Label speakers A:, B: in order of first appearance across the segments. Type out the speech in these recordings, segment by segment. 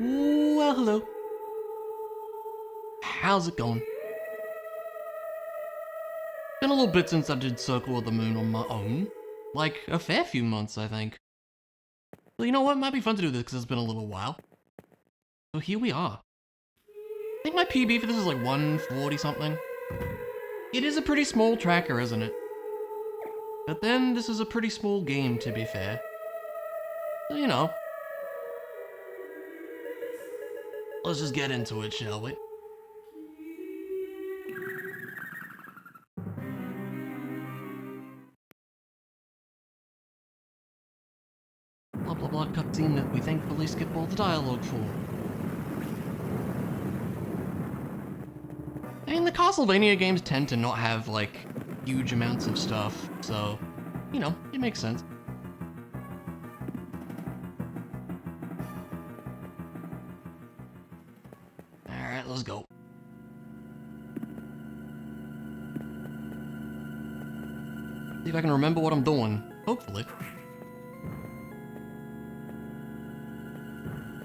A: Well, hello. How's it going? Been a little bit since I did Circle of the Moon on my own. Like, a fair few months, I think. Well, you know what? Might be fun to do this because it's been a little while. So here we are. I think my PB for this is like 140 something. It is a pretty small tracker, isn't it? But then, this is a pretty small game, to be fair. So, you know. Let's just get into it, shall we? Blah blah blah cutscene that we thankfully skip all the dialogue for. I mean, the Castlevania games tend to not have, like, huge amounts of stuff, so, you know, it makes sense. Alright, let's go. See if I can remember what I'm doing. Hopefully.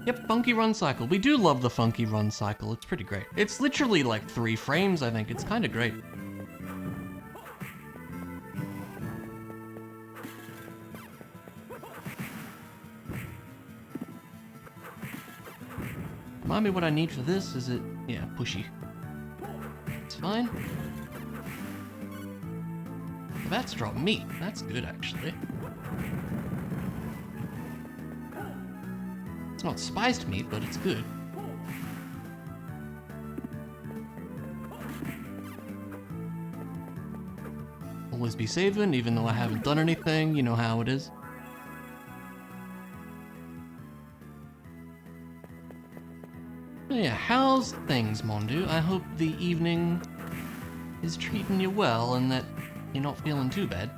A: Yep, funky run cycle. We do love the funky run cycle. It's pretty great. It's literally like 3 frames, I think. It's kind of great. Remind me what I need for this. Is it... yeah, pushy. It's fine. That's dropped meat. That's good, actually. It's not spiced meat, but it's good. Always be saving, even though I haven't done anything. You know how it is. But yeah, how's things, Mondu? I hope the evening is treating you well and that you're not feeling too bad.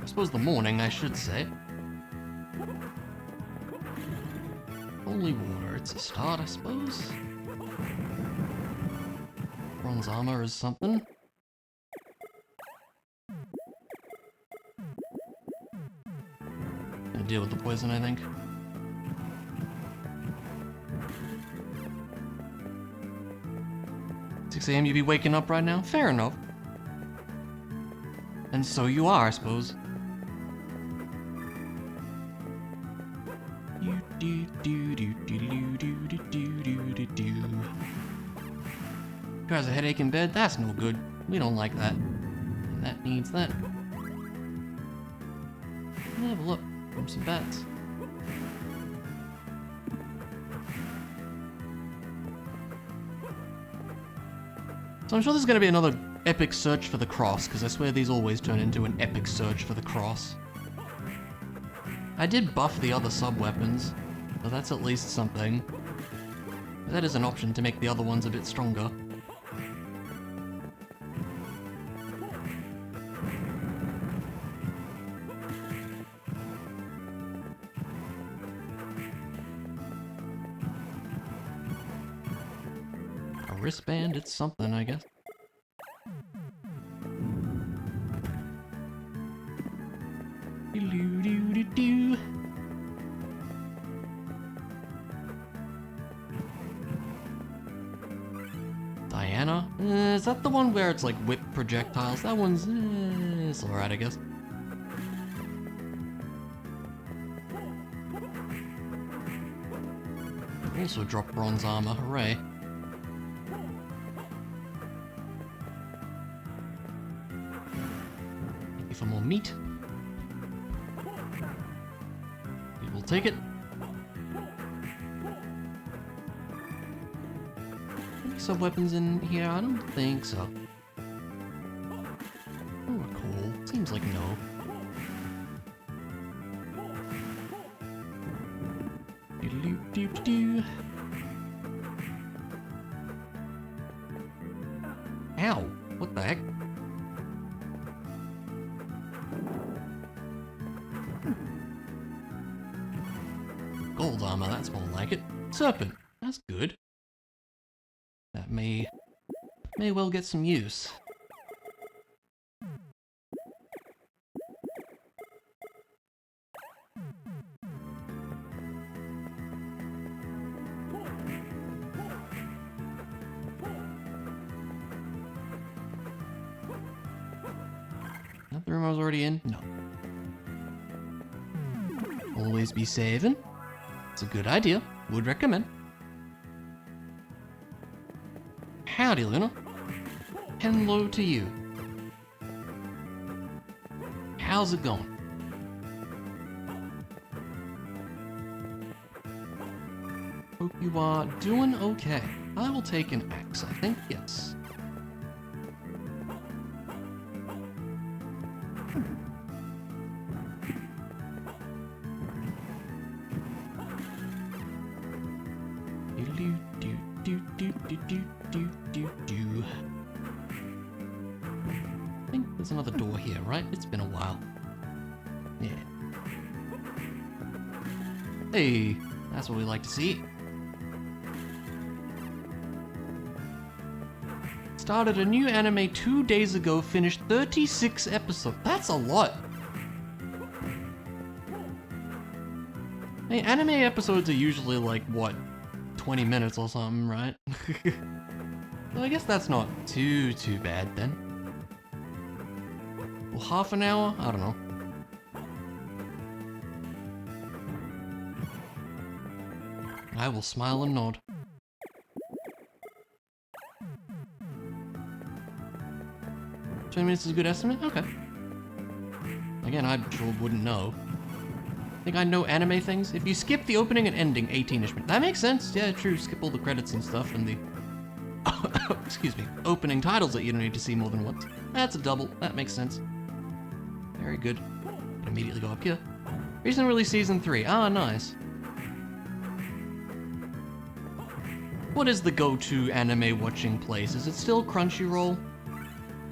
A: I suppose the morning, I should say. Holy water, it's a start, I suppose. Bronze armor is something. Gonna deal with the poison, I think. 6 AM you be waking up right now? Fair enough. And so you are, I suppose. You guys a headache in bed? That's no good. We don't like that. And that needs that. Have a look. From some bats. So I'm sure there's going to be another epic search for the cross, because I swear these always turn into an epic search for the cross. I did buff the other sub-weapons, so that's at least something. That is an option to make the other ones a bit stronger. A wristband, it's something, I guess. Do-do-do-do-do. Diana? Is that the one where it's like whip projectiles? That one's... it's alright, I guess. Also dropped bronze armor, hooray. Maybe for more meat. We will take it. Any sub-weapons in here? I don't think so. I don't recall. Seems like no. Do-do-do-do-do. Ow! What the heck? Gold armor, that's more like it. Serpent, that's good. That may well get some use. Not the room I was already in? No. Always be saving. It's a good idea. Would recommend. Howdy, Luna. Hello to you. How's it going? Hope you are doing okay. I will take an axe, I think, yes. I think there's another door here, right? It's been a while. Yeah. Hey, that's what we like to see. Started a new anime 2 days ago, finished 36 episodes. That's a lot. Hey, anime episodes are usually like, what, 20 minutes or something, right? Well, I guess that's not too bad then. Well, half an hour? I don't know. I will smile and nod. 20 minutes is a good estimate? Okay. Again, I sure wouldn't know. Think I know anime things? If you skip the opening and ending, 18-ish minutes. That makes sense. Yeah, true. Skip all the credits and stuff and the... excuse me. Opening titles that you don't need to see more than once. That's a double. That makes sense. Very good. Can immediately go up here. Recently released Season 3. Ah, nice. What is the go-to anime watching place? Is it still Crunchyroll?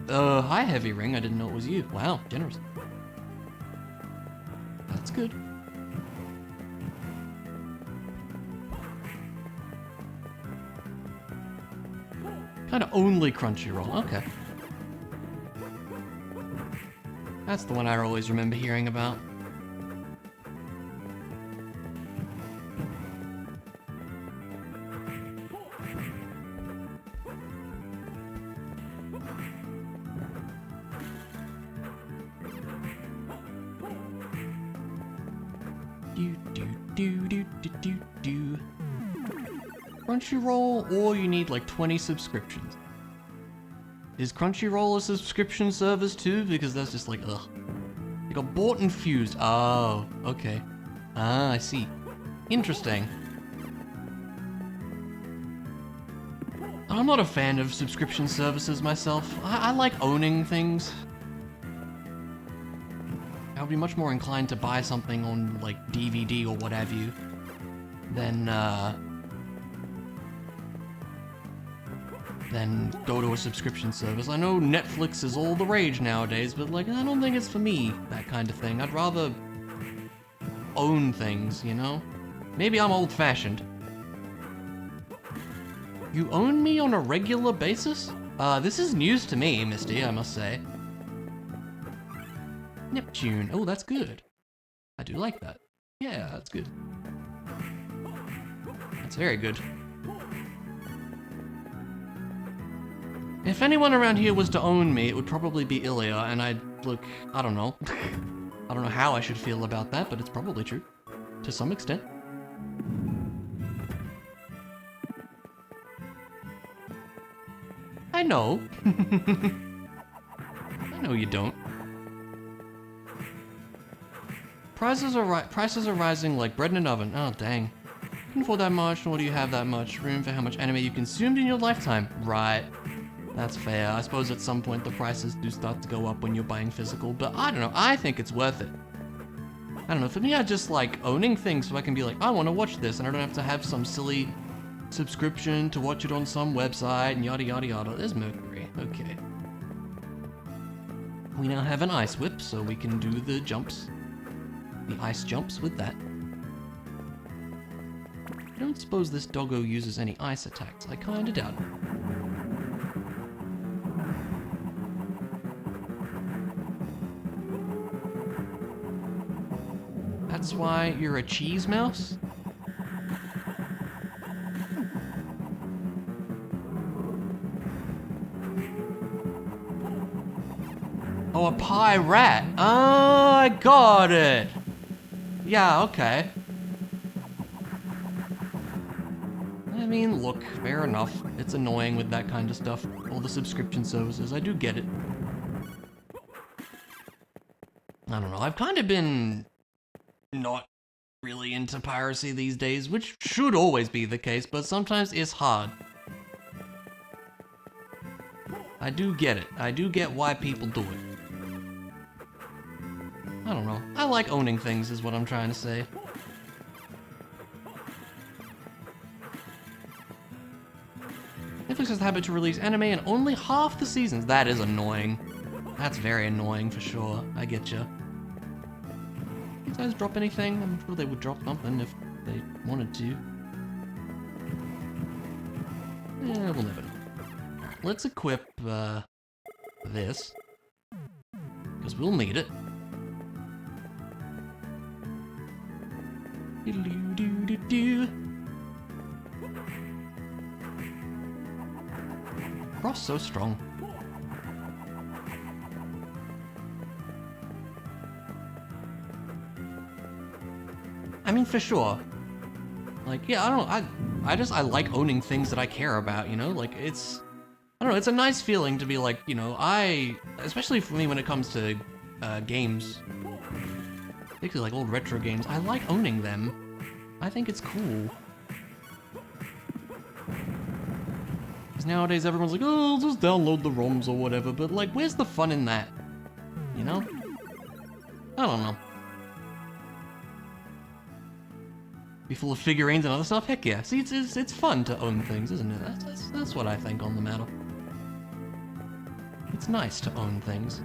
A: Hi Heavy Ring. I didn't know it was you. Wow, generous. That's good. Kind of only Crunchyroll. Okay. That's the one I always remember hearing about. Crunchyroll, or you need like 20 subscriptions. Is Crunchyroll a subscription service too? Because that's just like, ugh. You got bought and fused. Oh, okay. Ah, I see. Interesting. I'm not a fan of subscription services myself. I like owning things. I would be much more inclined to buy something on like DVD or what have you than go to a subscription service. I know Netflix is all the rage nowadays, but like, I don't think it's for me, that kind of thing. I'd rather own things, you know? Maybe I'm old-fashioned. You own me on a regular basis? This is news to me, Misty, I must say. Neptune. Oh, that's good. I do like that. Yeah, that's good. That's very good. If anyone around here was to own me, it would probably be Ilya, and I'd look, I don't know. I don't know how I should feel about that, but it's probably true. To some extent. I know. I know you don't. Prices are rising like bread in an oven. Oh, dang. You can afford that much, nor do you have that much room for how much anime you consumed in your lifetime. Right. That's fair. I suppose at some point the prices do start to go up when you're buying physical, but I don't know. I think it's worth it. I don't know. For me, I just like owning things so I can be like, I want to watch this, and I don't have to have some silly subscription to watch it on some website and yada yada yada. There's Mercury. Okay. We now have an ice whip, so we can do the jumps. The ice jumps with that. I don't suppose this doggo uses any ice attacks. I kinda doubt it. That's why you're a cheese mouse? Oh, a pie rat. Oh, I got it. Yeah, okay. I mean, look, fair enough. It's annoying with that kind of stuff. All the subscription services, I do get it. I don't know, I've kind of been not really into piracy these days, which should always be the case, but sometimes it's hard. I do get it. I do get why people do it. I don't know. I like owning things is what I'm trying to say. Netflix has the habit to release anime in only half the seasons. That is annoying. That's very annoying for sure. I get you. These guys drop anything? I'm sure they would drop something if they wanted to. Yeah, we'll never know. Let's equip this, because we'll need it. Ross so strong. I mean, for sure. Like, yeah, I like owning things that I care about, you know? Like, I don't know, it's a nice feeling to be like, you know, especially for me when it comes to games, particularly like old retro games, I like owning them. I think it's cool. Because nowadays everyone's like, oh, I'll just download the ROMs or whatever, but like, where's the fun in that? You know? I don't know. Be full of figurines and other stuff? Heck yeah. See, it's fun to own things, isn't it? That's what I think on the matter. It's nice to own things.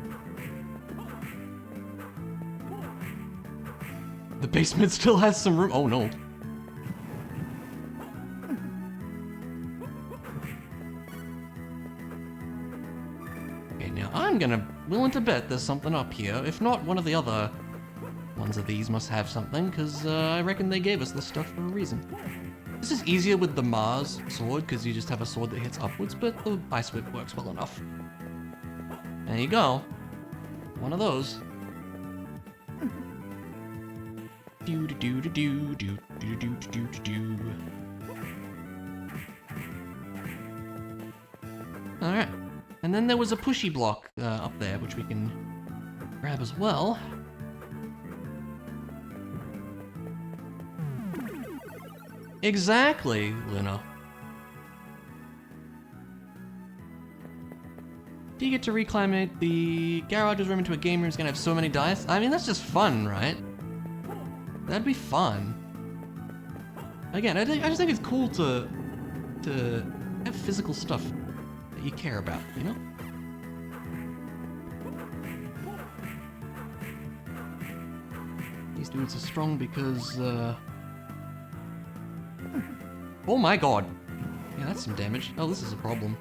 A: The basement still has some room. Oh no. Okay, now I'm willing to bet there's something up here. If not, one of the other ones of these must have something, because I reckon they gave us this stuff for a reason. This is easier with the Mars sword, because you just have a sword that hits upwards, but the Ice Whip works well enough. There you go. One of those. Alright. And then there was a pushy block up there, which we can grab as well. Exactly, Luna. Do you get to reclimate the garage's room into a game room? It's gonna have so many dice. I mean, that's just fun, right? That'd be fun. Again, I just think it's cool to have physical stuff that you care about, you know? These dudes are strong because, oh my god! Yeah, that's some damage. Oh, this is a problem.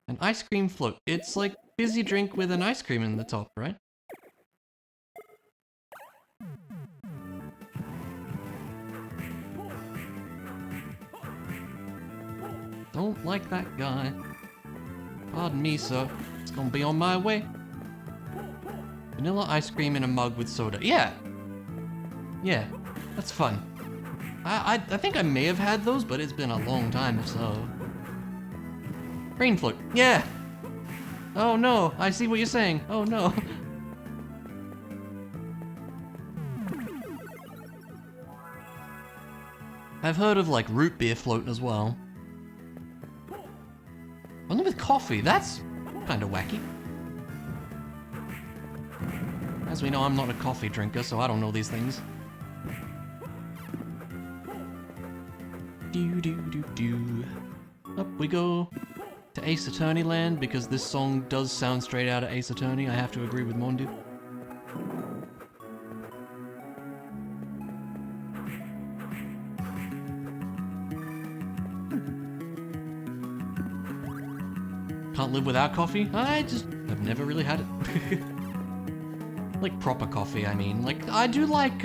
A: An ice cream float. It's like fizzy drink with an ice cream in the top, right? Don't like that guy. Pardon me, sir. It's gonna be on my way. Vanilla ice cream in a mug with soda. Yeah! Yeah, that's fun. I think I may have had those, but it's been a long time, so... Rain float. Yeah! Oh no, I see what you're saying. Oh no. I've heard of like root beer float as well. Only with coffee, that's kind of wacky. As we know, I'm not a coffee drinker, so I don't know these things. Up we go to Ace Attorney land, because this song does sound straight out of Ace Attorney. I have to agree with Mondu. Can't live without coffee? I've never really had it. Like proper coffee, I mean. Like, I do like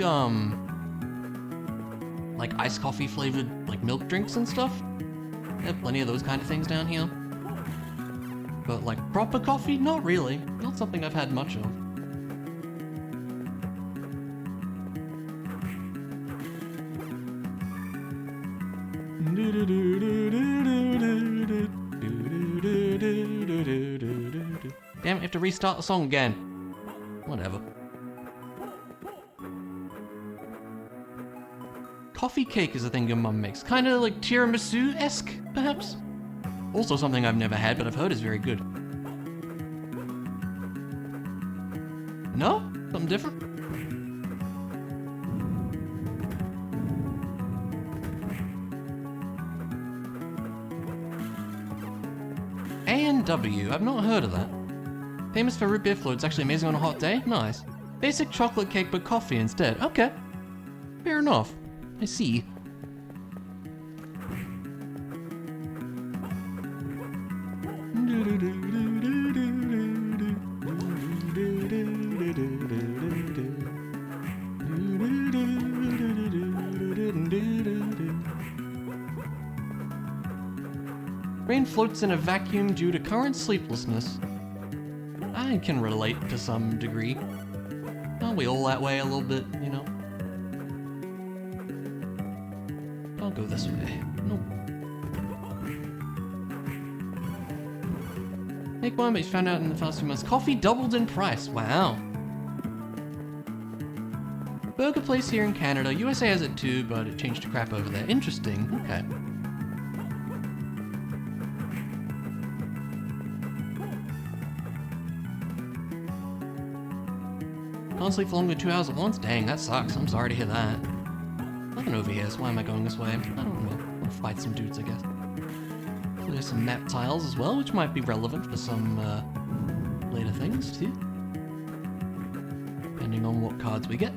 A: iced coffee flavored, like milk drinks and stuff. They have plenty of those kind of things down here. But like proper coffee? Not really. Not something I've had much of. Damn it, I have to restart the song again. Whatever. Coffee cake is a thing your mum makes. Kinda like tiramisu-esque, perhaps? Also something I've never had, but I've heard is very good. No? Something different? A&W, I've not heard of that. Famous for root beer floats, actually amazing on a hot day? Nice. Basic chocolate cake but coffee instead. Okay. Fair enough. I see. Brain floats in a vacuum due to current sleeplessness. I can relate to some degree. Aren't we all that way a little bit, you know? I'll go this way. Nope. Make one, but you found out in the past few months. Coffee doubled in price. Wow. Burger place here in Canada. USA has it too, but it changed to crap over there. Interesting. Okay. Can't sleep for longer than 2 hours at once? Dang, that sucks. I'm sorry to hear that. Nothing over here, so why am I going this way? I don't know. I'll fight some dudes, I guess. There's some map tiles as well, which might be relevant for some later things too. Depending on what cards we get.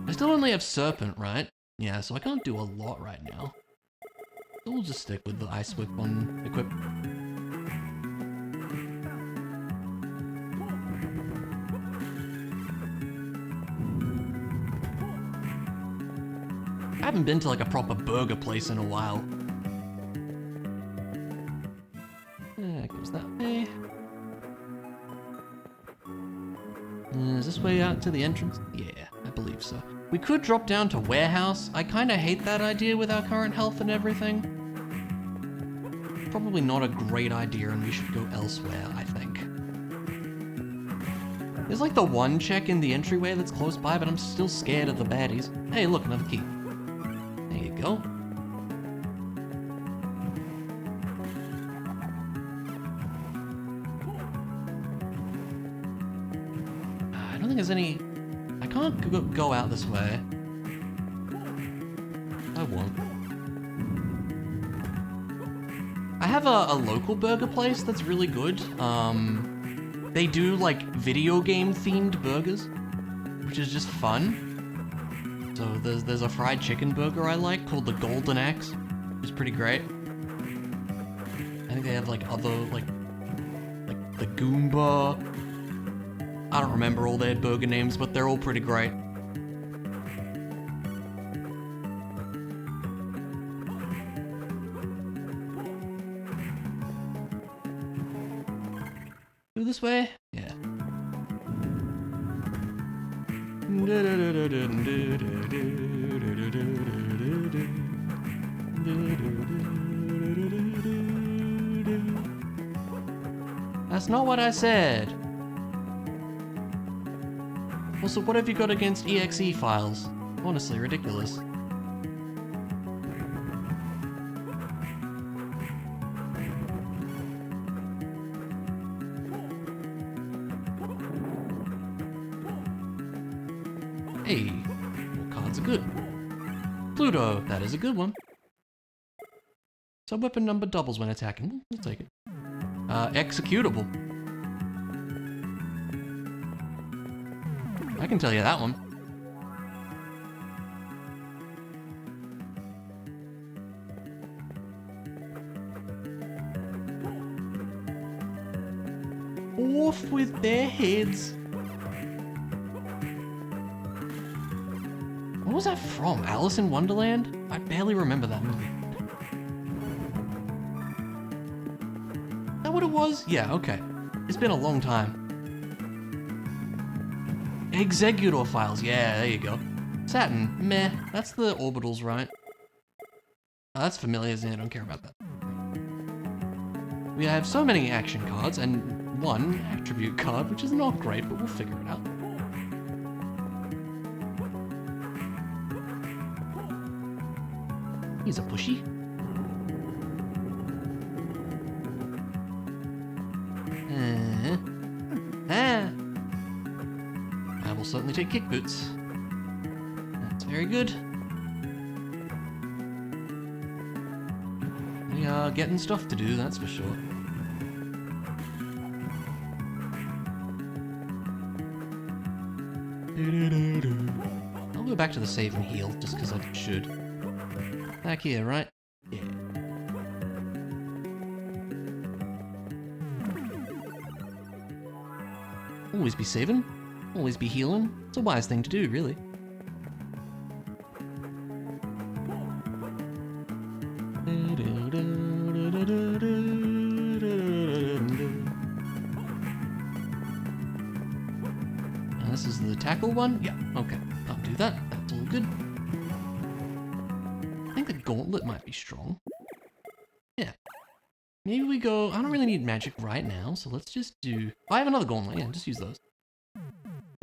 A: I still only have Serpent, right? Yeah, so I can't do a lot right now. So we'll just stick with the Ice Whip on equip. I haven't been to like a proper burger place in a while. There goes that way. Is this way out to the entrance? Yeah, I believe so. We could drop down to warehouse. I kind of hate that idea with our current health and everything. Probably not a great idea and we should go elsewhere, I think. There's like the one check in the entryway that's close by, but I'm still scared of the baddies. Hey, look, another key. There you go. I don't think there's any... I can't go out this way. I won't. I have a local burger place that's really good. They do like video game themed burgers, which is just fun. So there's a fried chicken burger I like called the Golden Axe, which is pretty great. I think they have like other like the Goomba. I don't remember all their burger names, but they're all pretty great. Go this way? Yeah. That's not what I said. Also, what have you got against exe files? Honestly, ridiculous. Hey, all cards are good. Pluto, that is a good one. Sub-weapon number doubles when attacking. We'll take it. Executable. I can tell you that one. Off with their heads. What was that from? Alice in Wonderland? I barely remember that movie. that what it was? Yeah, okay. It's been a long time. Executor files, yeah, there you go. Saturn, meh, that's the orbitals, right? Oh, that's familiar, isn't it? I don't care about that. We have so many action cards and one attribute card, which is not great, but we'll figure it out. He's a pushy. I will certainly take kick boots. That's very good. We are getting stuff to do, that's for sure. I'll go back to the save and heal, just because I should. Back here, right? Yeah. Always be saving, always be healing. It's a wise thing to do, really. And this is the tackle one? Yeah, okay. I'll do that. That's all good. I think the gauntlet might be strong. Yeah. Maybe we go... I don't really need magic right now, so let's just do... I have another gauntlet, yeah, just use those.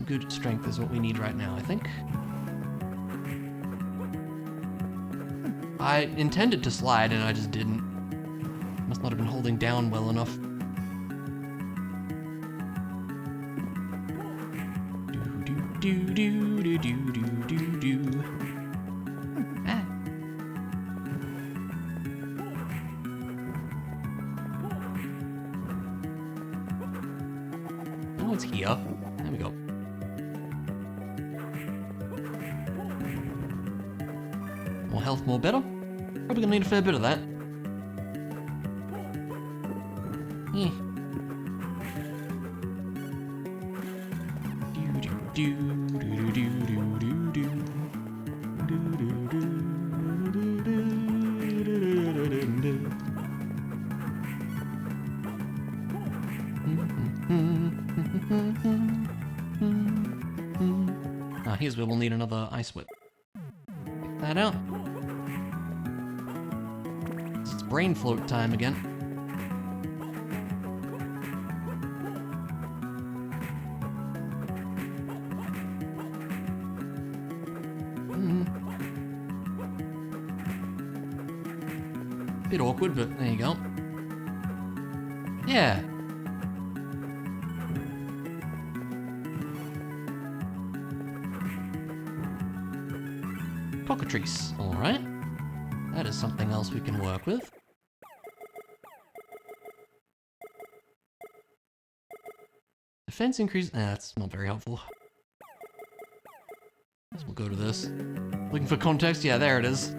A: Good strength is what we need right now, I think. I intended to slide and I just didn't. Must not have been holding down well enough. Do do do do do do do do. Ah. Oh, it's here. There we go. More health, more better. Probably gonna need a fair bit of that. Yeah. Ah, here's where we'll need another ice whip. Get that out. It's brain float time again. Bit awkward, but there you go. Yeah. Cockatrice, alright. That is something else we can work with. Defense increase, that's not very helpful. Guess we'll go to this. Looking for context? Yeah, there it is.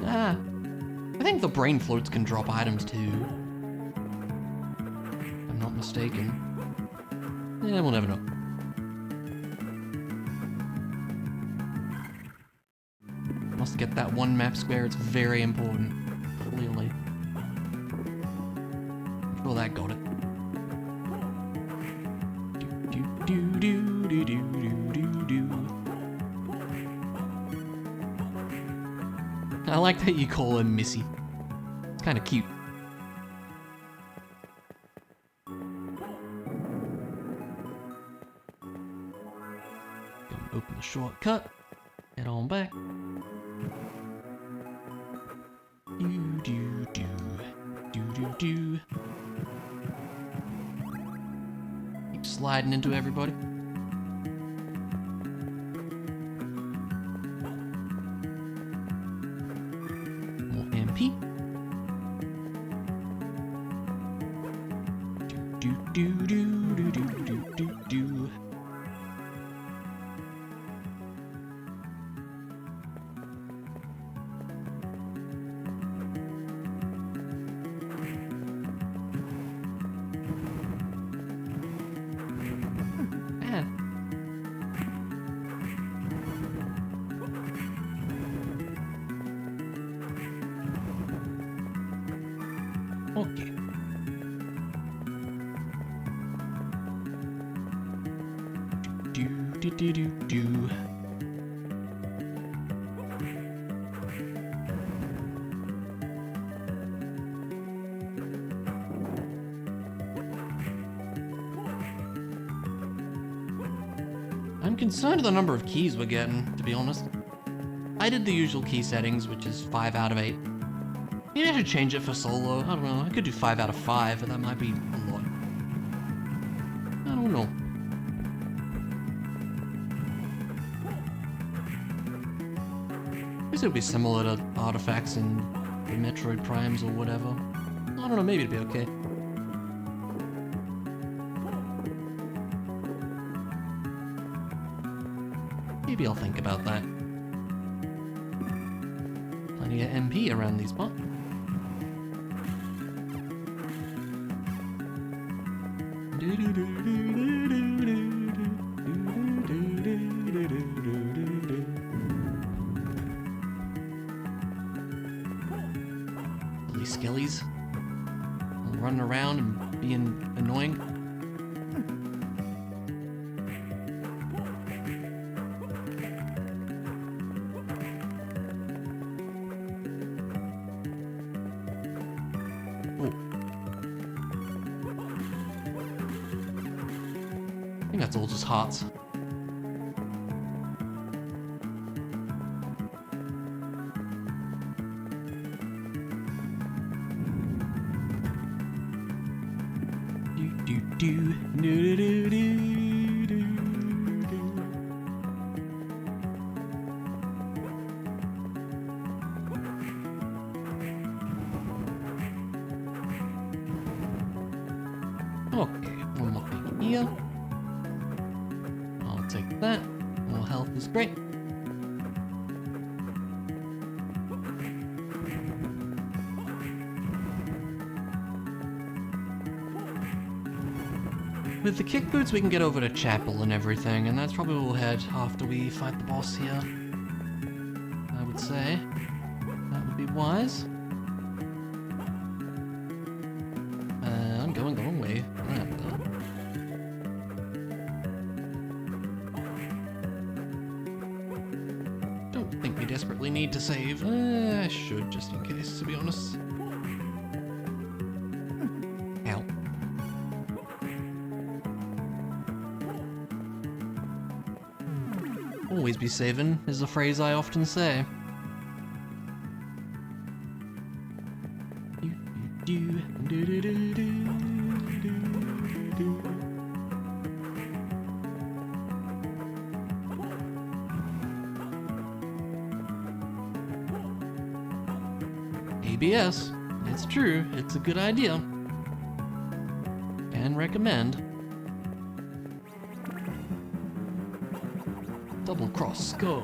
A: Ah, I think the brain floats can drop items too. If I'm not mistaken. Yeah, we'll never know. Must get that one map square, it's very important. Clearly. I'm sure that got it. Do do do do do do do. I like that you call her Missy. It's kind of cute. Open the shortcut. Head on back. Do do do do do do. Keep sliding into everybody. More MP. Do do do do do do do do. Okay. Do do do do do. I'm concerned with the number of keys we're getting, to be honest. I did the usual key settings, which is 5 out of 8. Maybe I should change it for solo. I don't know. I could do 5 out of 5, but that might be a lot. I don't know. I guess it would be similar to artifacts in the Metroid Primes or whatever. I don't know. Maybe it'd be okay. Maybe I'll think about that. Plenty of MP around these parts. These skellies running around and being annoying. I think that's all just hearts. Okay, one more thing here. I'll take that. More health is great. With the kick boots, we can get over to chapel and everything, and that's probably where we'll head after we fight the boss here. I would say that would be wise. I'm going the wrong way. Don't think we desperately need to save. I should, just in case, to be honest. Ow. Always be saving is a phrase I often say. ABS, it's true, it's a good idea. Can recommend. Double cross, go.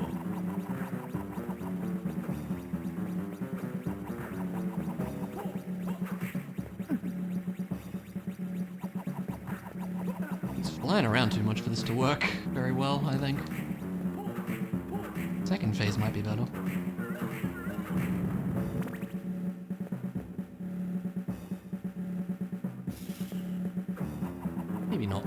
A: He's flying around too much for this to work very well, I think. Second phase might be better. Maybe not.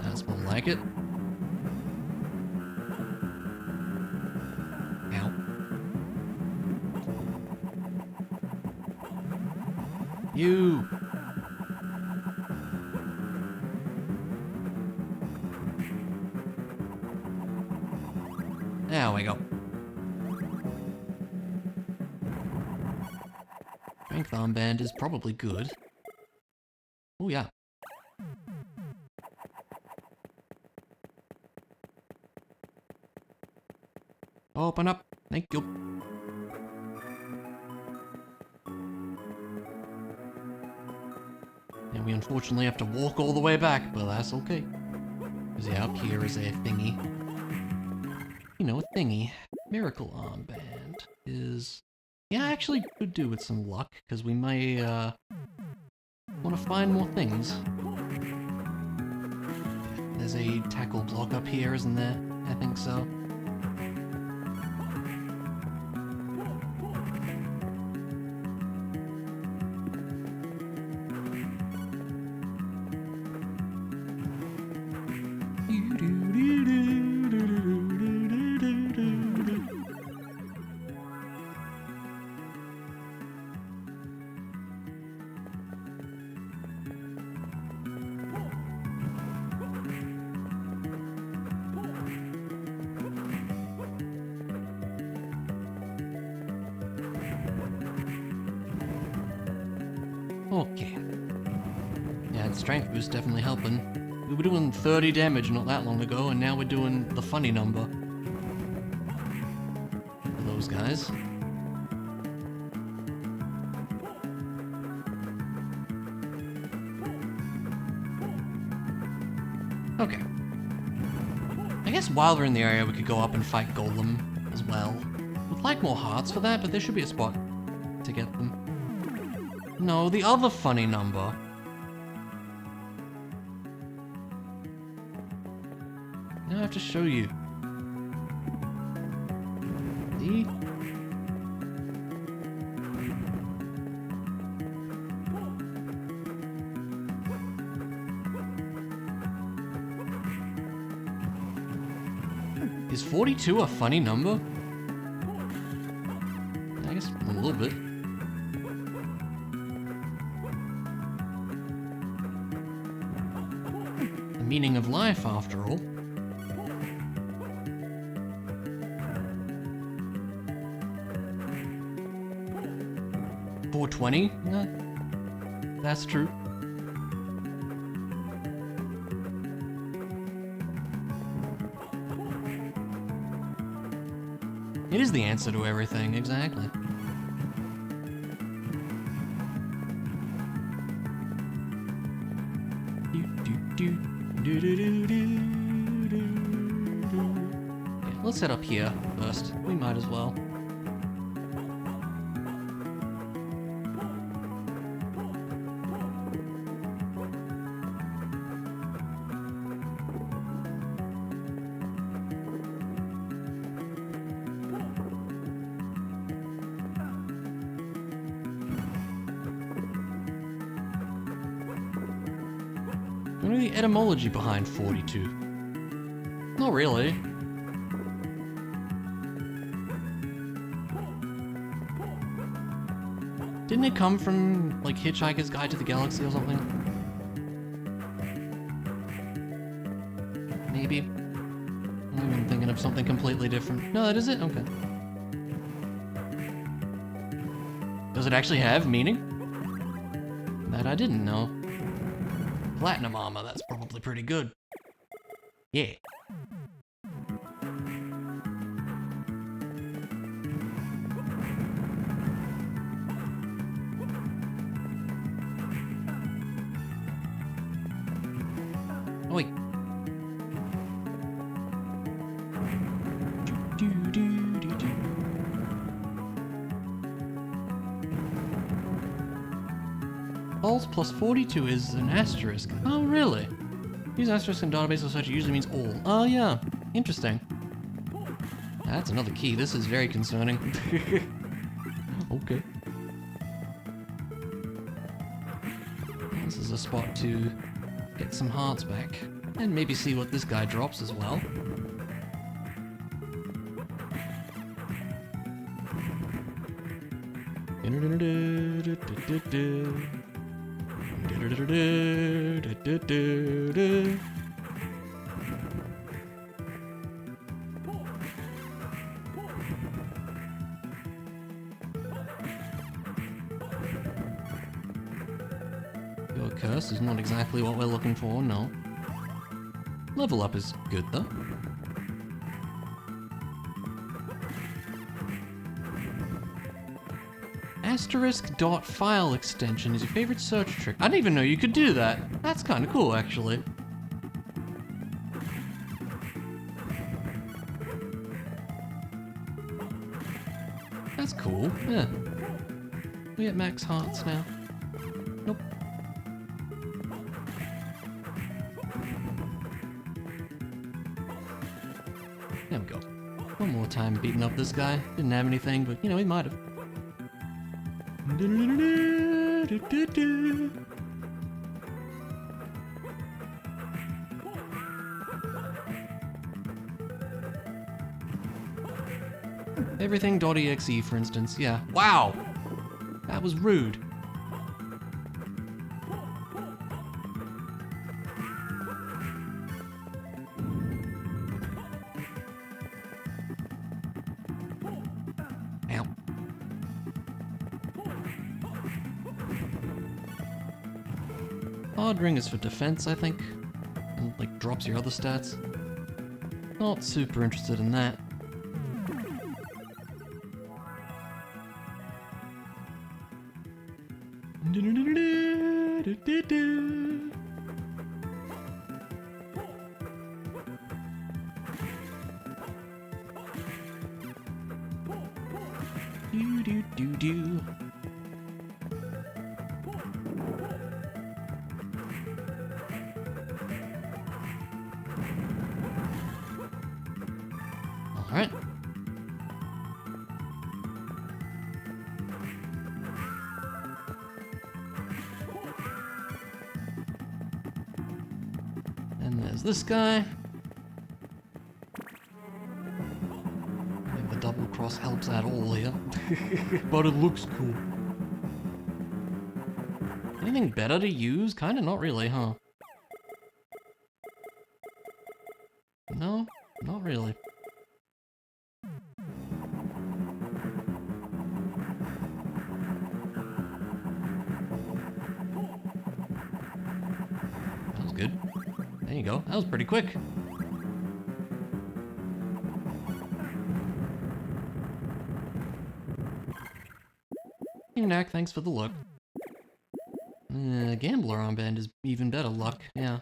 A: That's more like it. Ow. You! There we go. Strength armband is probably good. Oh yeah. Open up. Thank you. And we unfortunately have to walk all the way back, but that's okay. Because yeah, up here is a thingy. You know, a thingy. Miracle armband is... Yeah, I actually could do with some luck, because we may, want to find more things. There's a tackle block up here, isn't there? I think so. Okay. Yeah, the strength boost definitely helping. We were doing 30 damage not that long ago, and now we're doing the funny number. For those guys. Okay. I guess while we're in the area, we could go up and fight Golem as well. Would like more hearts for that, but there should be a spot to get them. No, the other funny number. Now I have to show you. See? Is 42 a funny number? I guess a little bit. The meaning of life, after all. $4.20? Yeah, that's true. It is the answer to everything, exactly. Yeah, let's head up here first. We might as well. What are the etymology behind 42? Not really. Didn't it come from, like, Hitchhiker's Guide to the Galaxy or something? Maybe. I'm even thinking of something completely different. No, that is it? Okay. Does it actually have meaning? That I didn't know. Platinum armor, that's probably pretty good. Yeah. Oh wait. Alls plus 42 is an asterisk. Oh, really? Use asterisk in database of such usually means all. Oh, yeah. Interesting. That's another key. This is very concerning. Okay. This is a spot to get some hearts back. And maybe see what this guy drops as well. Your curse is not exactly what we're looking for, no. Level up is good though. Asterisk dot file extension is your favorite search trick. I didn't even know you could do that. That's kind of cool, actually. That's cool. Yeah. We at max hearts now. Nope. There we go. One more time beating up this guy. Didn't have anything, but you know, he might have. Everything.exe, for instance, yeah. Wow! That was rude. Ow. Hard ring is for defense, I think. And, like, drops your other stats. Not super interested in that. Do. All right. And there's this guy. The double cross helps at all here. But it looks cool. Anything better to use? Kinda not really, huh? No, not really. That was good. There you go. That was pretty quick. Hey, Knack, thanks for the look. Gambler armband is even better luck, yeah.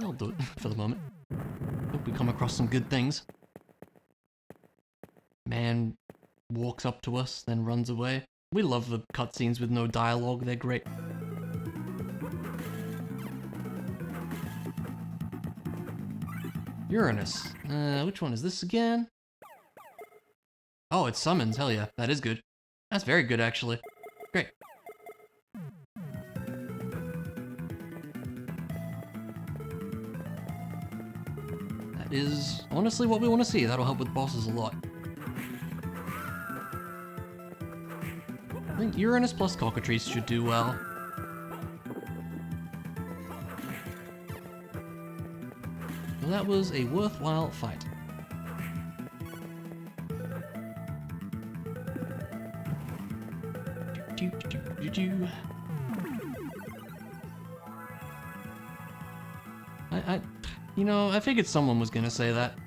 A: I'll do it for the moment. Hope we come across some good things. Man walks up to us, then runs away. We love the cutscenes with no dialogue, they're great. Uranus. Which one is this again? Oh, it summons, hell yeah, that is good. That's very good, actually. Great. That is honestly what we want to see. That'll help with bosses a lot. I think Uranus plus Cockatrice should do well. Well, that was a worthwhile fight. You know, I figured someone was gonna say that.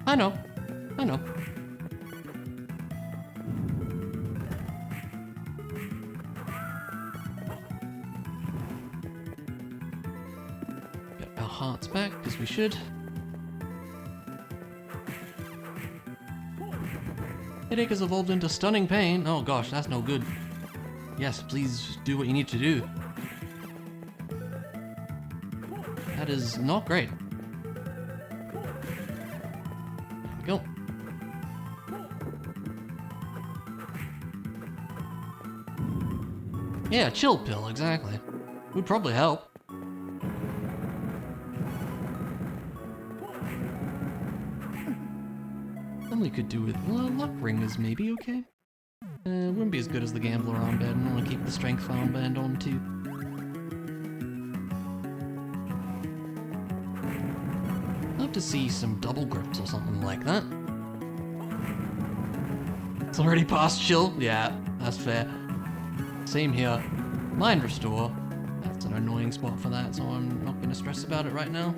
A: I know. Get our hearts back, because we should. Headache has evolved into stunning pain. Oh gosh, that's no good. Yes, please do what you need to do. That is not great. There we go. Yeah, chill pill, exactly. Would probably help. Something we could do with luck ring is maybe okay. Wouldn't be as good as the gambler armband. I want to keep the strength armband on too. Love to see some double grips or something like that. It's already past chill. Yeah, that's fair. Same here. Mind restore. That's an annoying spot for that, so I'm not going to stress about it right now.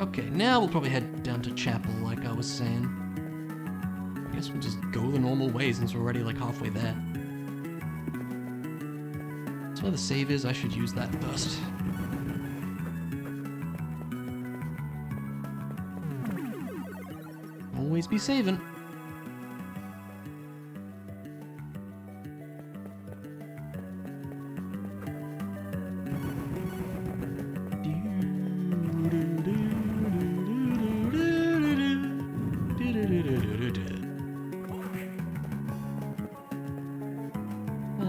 A: Okay, now we'll probably head down to chapel, like I was saying. I guess we'll just go the normal way since we're already like halfway there. That's where the save is. I should use that first. Always be saving.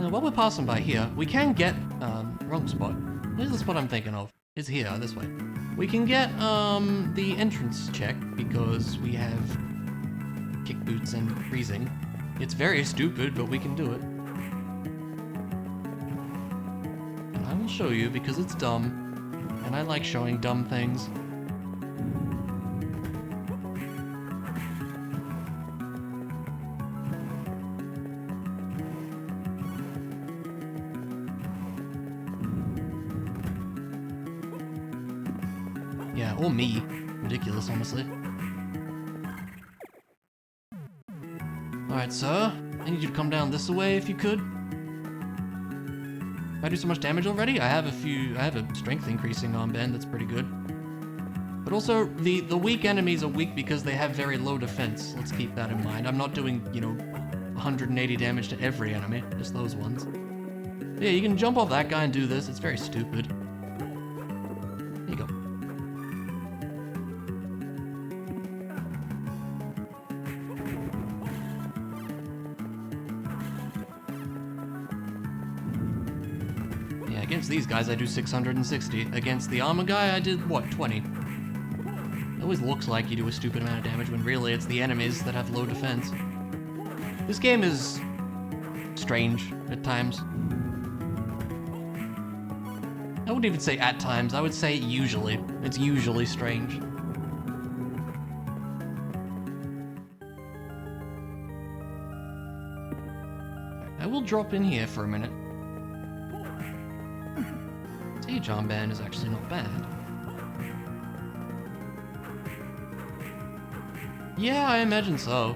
A: While we're passing by here, we can get, wrong spot. This is what I'm thinking of. It's here, this way. We can get, the entrance check because we have kick boots and freezing. It's very stupid, but we can do it. And I will show you because it's dumb, and I like showing dumb things. Yeah, or me. Ridiculous, honestly. Alright, sir. I need you to come down this way if you could. I do so much damage already? I have a strength increasing armband that's pretty good. But also, the weak enemies are weak because they have very low defense. Let's keep that in mind. I'm not doing, you know, 180 damage to every enemy, just those ones. Yeah, you can jump off that guy and do this. It's very stupid. There you go. Against these guys, I do 660. Against the armor guy, I did, what, 20? It always looks like you do a stupid amount of damage when really it's the enemies that have low defense. This game is strange at times. I wouldn't even say at times, I would say usually. It's usually strange. I will drop in here for a minute. Sage armband is actually not bad. Yeah, I imagine so.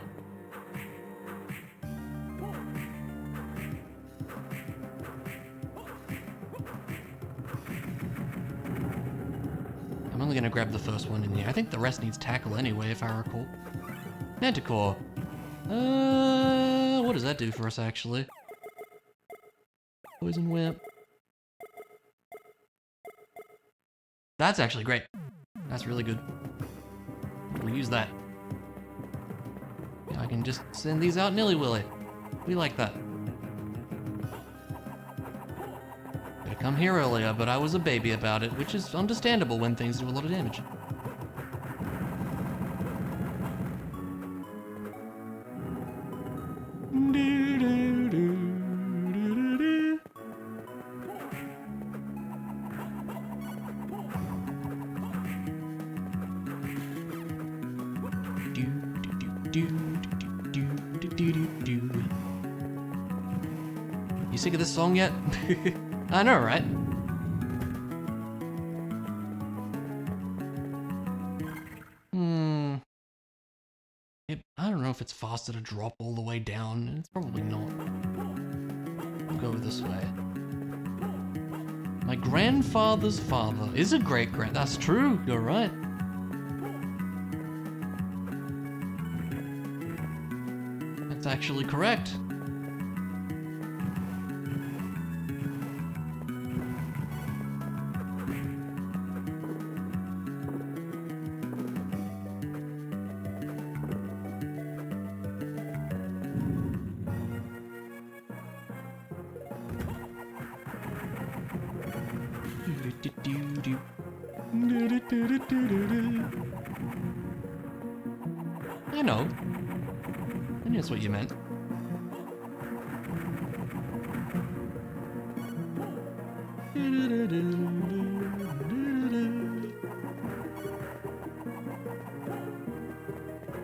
A: I'm only gonna grab the first one in here. I think the rest needs tackle anyway, if I recall. Manticore. What does that do for us, actually? Poison whip. That's actually great. That's really good. We'll use that. I can just send these out nilly-willy. We like that. Could have come here earlier, but I was a baby about it, which is understandable when things do a lot of damage. You sick of this song yet? I know, right? I don't know if it's faster to drop all the way down. It's probably not. I'll go this way. My grandfather's father is a great-grand. That's true, you're right. That's actually correct. I know. I knew that's what you meant.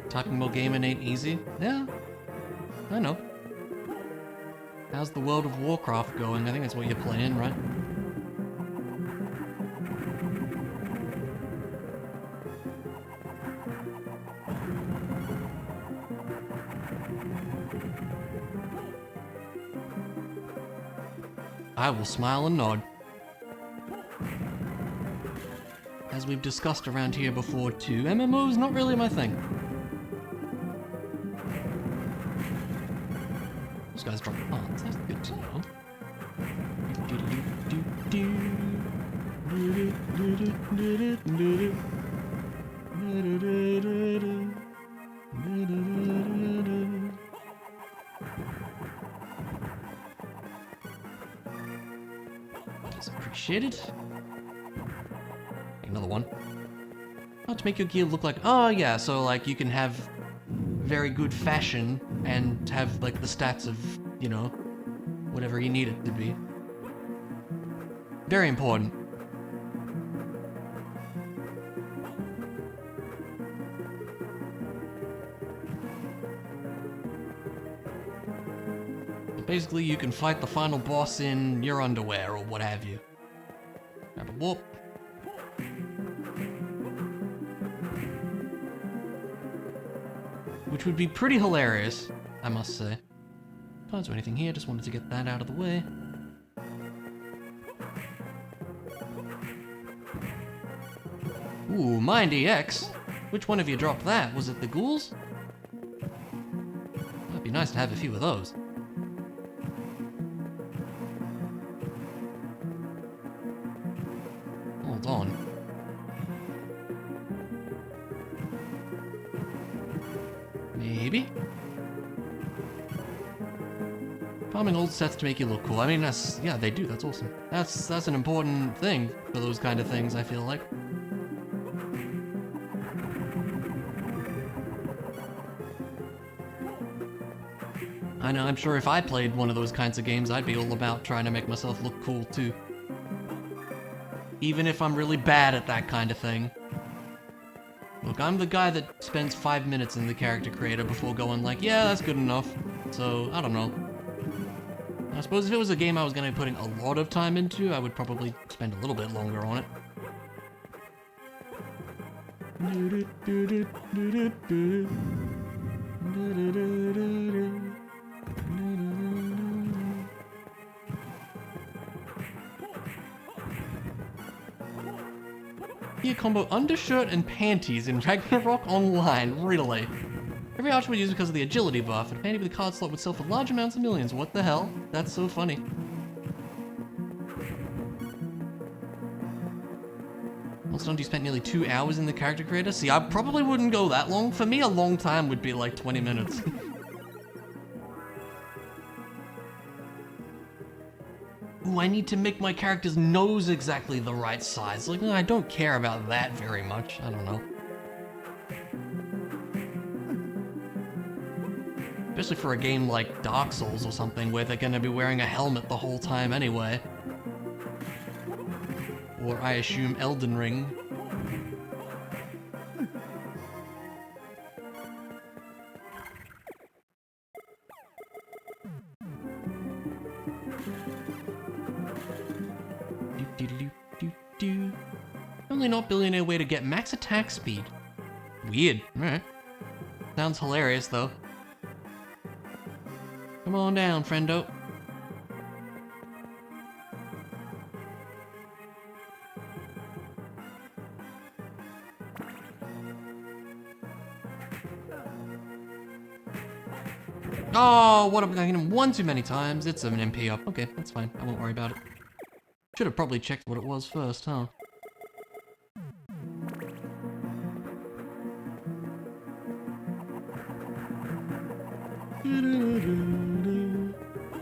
A: Talking about gaming ain't easy? Yeah, I know. How's the World of Warcraft going? I think that's what you're playing, right? I will smile and nod. As we've discussed around here before too, MMO's not really my thing. That's good to know. That's appreciated. Another one. Oh, to make your gear look like... Oh, yeah, so, like, you can have very good fashion and have, like, the stats of, you know, whatever you need it to be. Very important. Basically, you can fight the final boss in your underwear or what have you. Grab a whoop. Which would be pretty hilarious, I must say. Can't do anything here, just wanted to get that out of the way. Ooh, Mind EX? Which one of you dropped that? Was it the ghouls? Might be nice to have a few of those. Hold on. Maybe? Farming old sets to make you look cool. I mean, that's... yeah, they do. That's awesome. That's an important thing for those kind of things, I feel like. I know, I'm sure if I played one of those kinds of games, I'd be all about trying to make myself look cool, too. Even if I'm really bad at that kind of thing. Look, I'm the guy that spends 5 minutes in the character creator before going like, yeah, that's good enough. So, I don't know. I suppose if it was a game I was going to be putting a lot of time into, I would probably spend a little bit longer on it. Gear combo undershirt and panties in Ragnarok Online, really. Every archer would use it because of the agility buff, and a panty with a card slot would sell for large amounts of millions. What the hell? That's so funny. Also, you spent nearly 2 hours in the character creator? See, I probably wouldn't go that long. For me, a long time would be like 20 minutes. Ooh, I need to make my character's nose exactly the right size. Like, I don't care about that very much. I don't know. Especially for a game like Dark Souls or something where they're gonna be wearing a helmet the whole time anyway. Or I assume Elden Ring. Only not billionaire way to get max attack speed. Weird. Alright. Sounds hilarious though. Come on down, friendo. Oh, what am I hitting him one too many times? It's an MP up. Okay, that's fine. I won't worry about it. Should have probably checked what it was first, huh?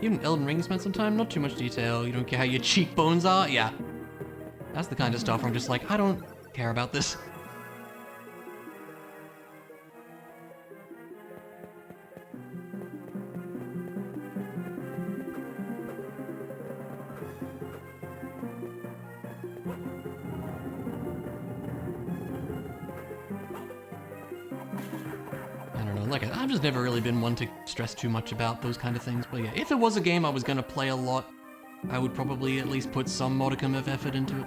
A: Even Elden Ring spent some time, not too much detail. You don't care how your cheekbones are? Yeah. That's the kind of stuff where I'm just like, I don't care about this. I've just never really been one to stress too much about those kind of things, but yeah, if it was a game I was gonna play a lot, I would probably at least put some modicum of effort into it.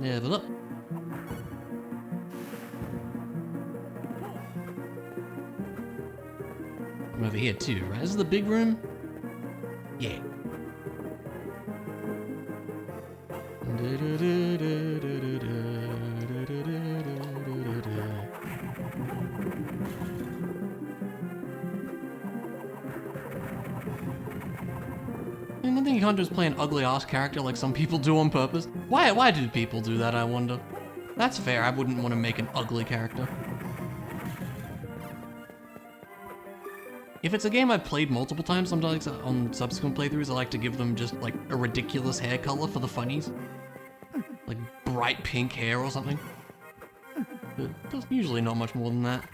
A: Level up. I'm over here too, right? This is the big room? Yeah. I don't think you can't just play an ugly ass character like some people do on purpose. Why do people do that, I wonder? That's fair, I wouldn't want to make an ugly character. If it's a game I've played multiple times, sometimes on subsequent playthroughs I like to give them just like a ridiculous hair color for the funnies. Like bright pink hair or something. But there's usually not much more than that.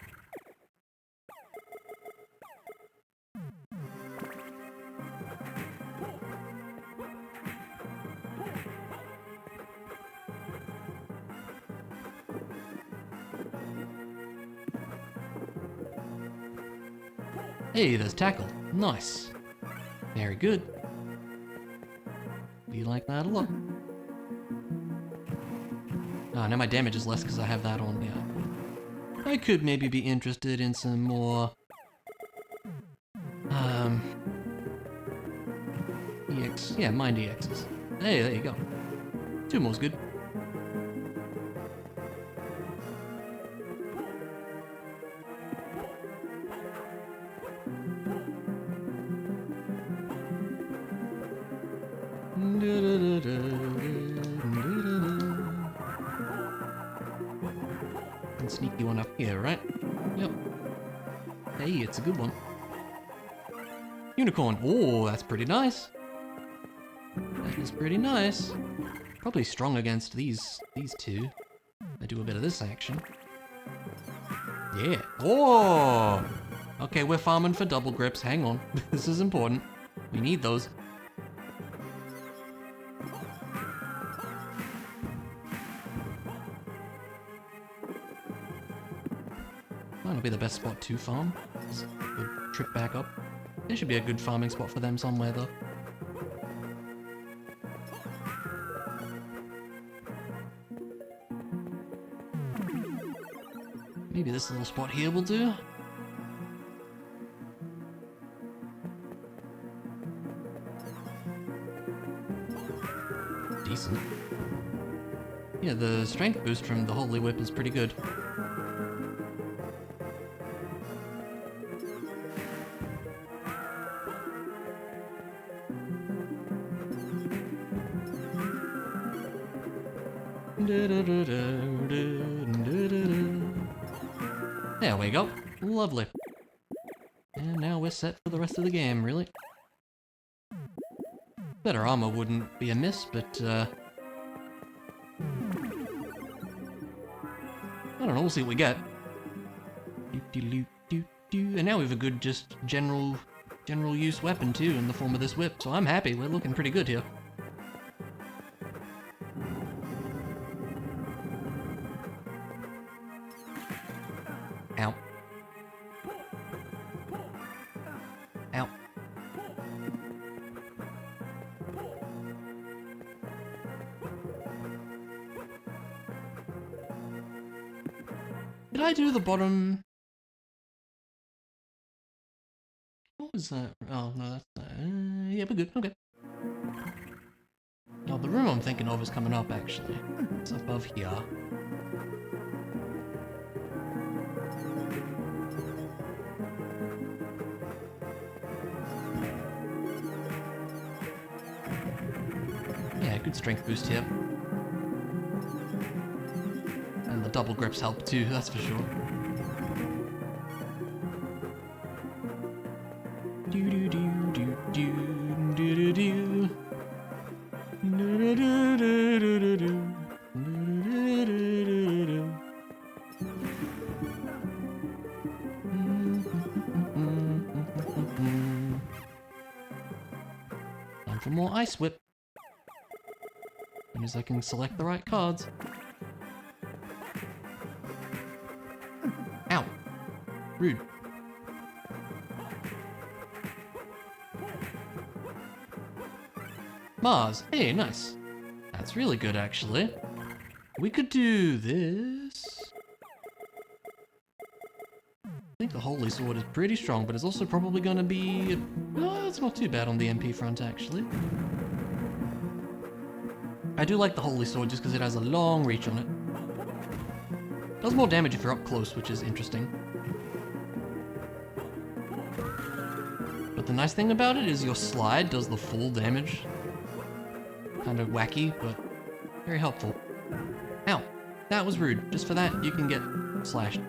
A: Hey, there's tackle. Nice. Very good. We like that a lot. Ah, now my damage is less because I have that on, yeah. I could maybe be interested in some more... EX. Yeah, mind EXs. Hey, there you go. 2 more's good. And sneaky one up here, right? Yep. Hey, it's a good one. Unicorn. Oh, that's pretty nice. That is pretty nice. Probably strong against these two. I do a bit of this action. Yeah. Oh! Okay, we're farming for double grips. Hang on. This is important. We need those. Might not be the best spot to farm. Good trip back up. There should be a good farming spot for them somewhere though. Maybe this little spot here will do. Decent. Yeah, the strength boost from the Holy Whip is pretty good. There we go. Lovely. And now we're set for the rest of the game, really. Better armor wouldn't be amiss, but I don't know, we'll see what we get. And now we have a good just general use weapon too in the form of this whip, so I'm happy. We're looking pretty good here. Ow. Ow. Did I do the bottom? What was that? Oh, no, that's not. Yeah, we're good. Okay. No, the room I'm thinking of is coming up, actually. It's above here. Yeah, good strength boost here. And the double grips help too, that's for sure. Time for more Ice Whip. As soon as I can select the right cards. Ow! Rude. Mars. Hey, nice. That's really good, actually. We could do this. I think the Holy Sword is pretty strong, but it's also probably going to be... Oh, it's not too bad on the MP front, actually. I do like the Holy Sword just because it has a long reach on it. Does more damage if you're up close, which is interesting. But the nice thing about it is your slide does the full damage. Kind of wacky, but very helpful. Ow, that was rude. Just for that, you can get slashed.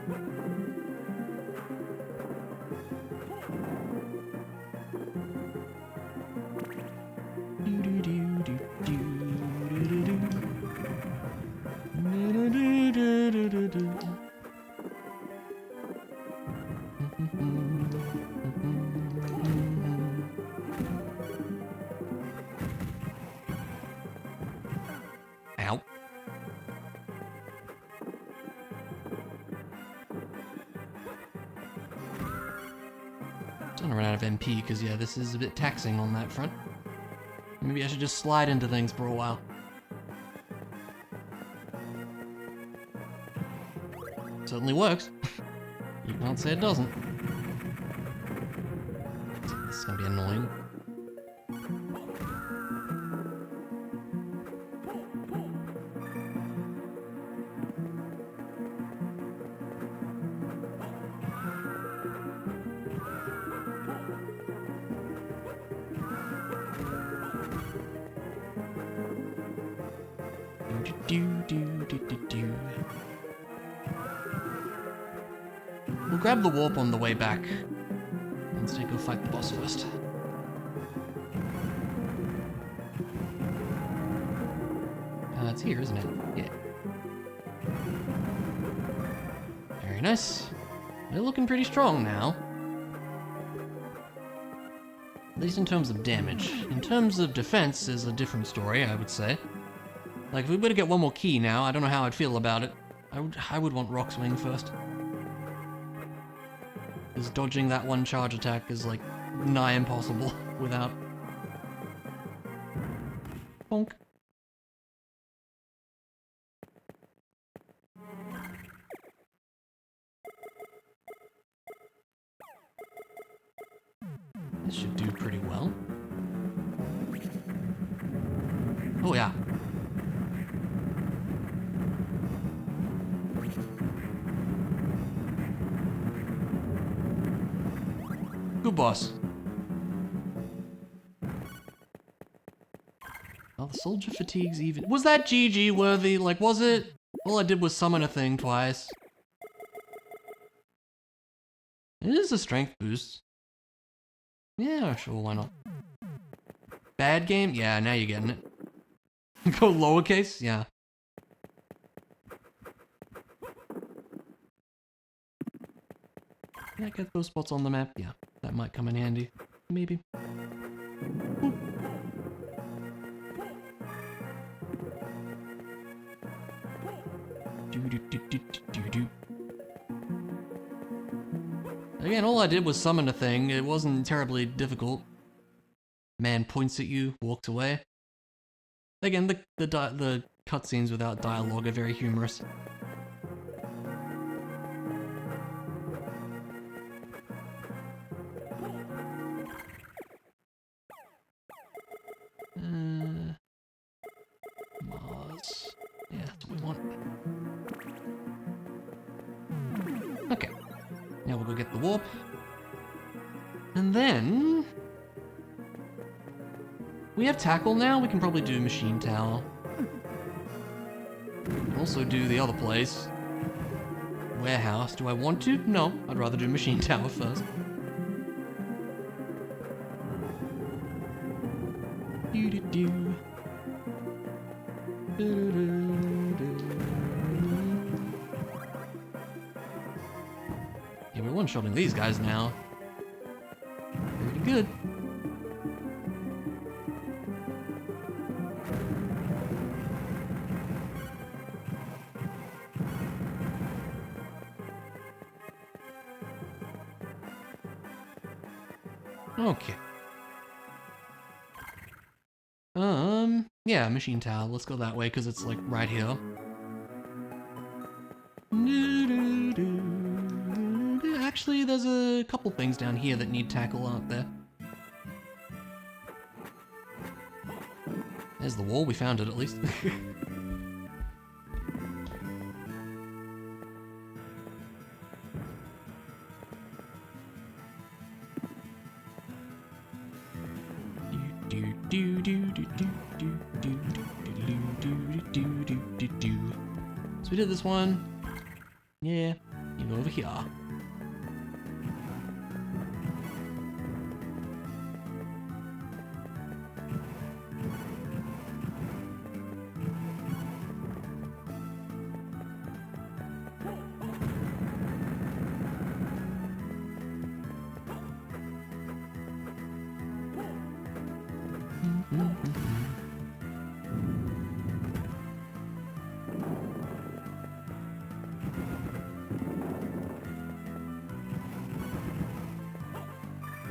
A: Ow. I'm gonna run out of MP because, yeah, this is a bit taxing on that front. Maybe I should just slide into things for a while. Certainly works. You can't say it doesn't. This is gonna be annoying. We'll grab the warp on the way back. Let's go fight the boss first. It's here, isn't it? Yeah. Very nice. They're looking pretty strong now. At least in terms of damage. In terms of defense is a different story, I would say. Like, if we were to get one more key now, I don't know how I'd feel about it. I would want Rock Swing first. Because dodging that one charge attack is, like, nigh impossible without... Bonk. This should do pretty well. Oh yeah. Good boss. Oh, the soldier fatigue's even... Was that GG worthy? Like, was it? All I did was summon a thing twice. It is a strength boost. Yeah, sure, why not? Bad game? Yeah, now you're getting it. Go lowercase? Yeah. Can I get those spots on the map? Yeah, that might come in handy. Maybe. Boop. Again, all I did was summon a thing. It wasn't terribly difficult. Man points at you, walks away. Again, the cutscenes without dialogue are very humorous. Mars. Yeah, that's what we want. Okay. Now we'll go get the warp. And then... we have tackle now, we can probably do machine tower. Also do the other place. Warehouse. Do I want to? No, I'd rather do machine tower first. Do-do-do. Yeah, we're one-shotting these guys now. Pretty good. Okay. Yeah, machine tower. Let's go that way because it's like right here. actually, there's a couple things down here that need tackle, aren't there? There's the wall, we found it at least. So we did this one. Yeah, you go over here.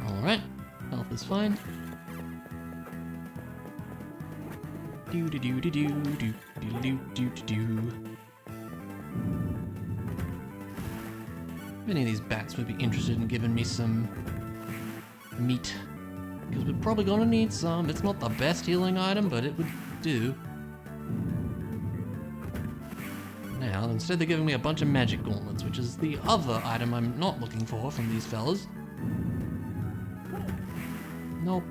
A: Alright, health is fine. Do do do do do do do do do do. If any of these bats would be interested in giving me some meat, because we're probably gonna need some. It's not the best healing item, but it would do. Now, instead they're giving me a bunch of magic gauntlets, which is the other item I'm not looking for from these fellas. Nope.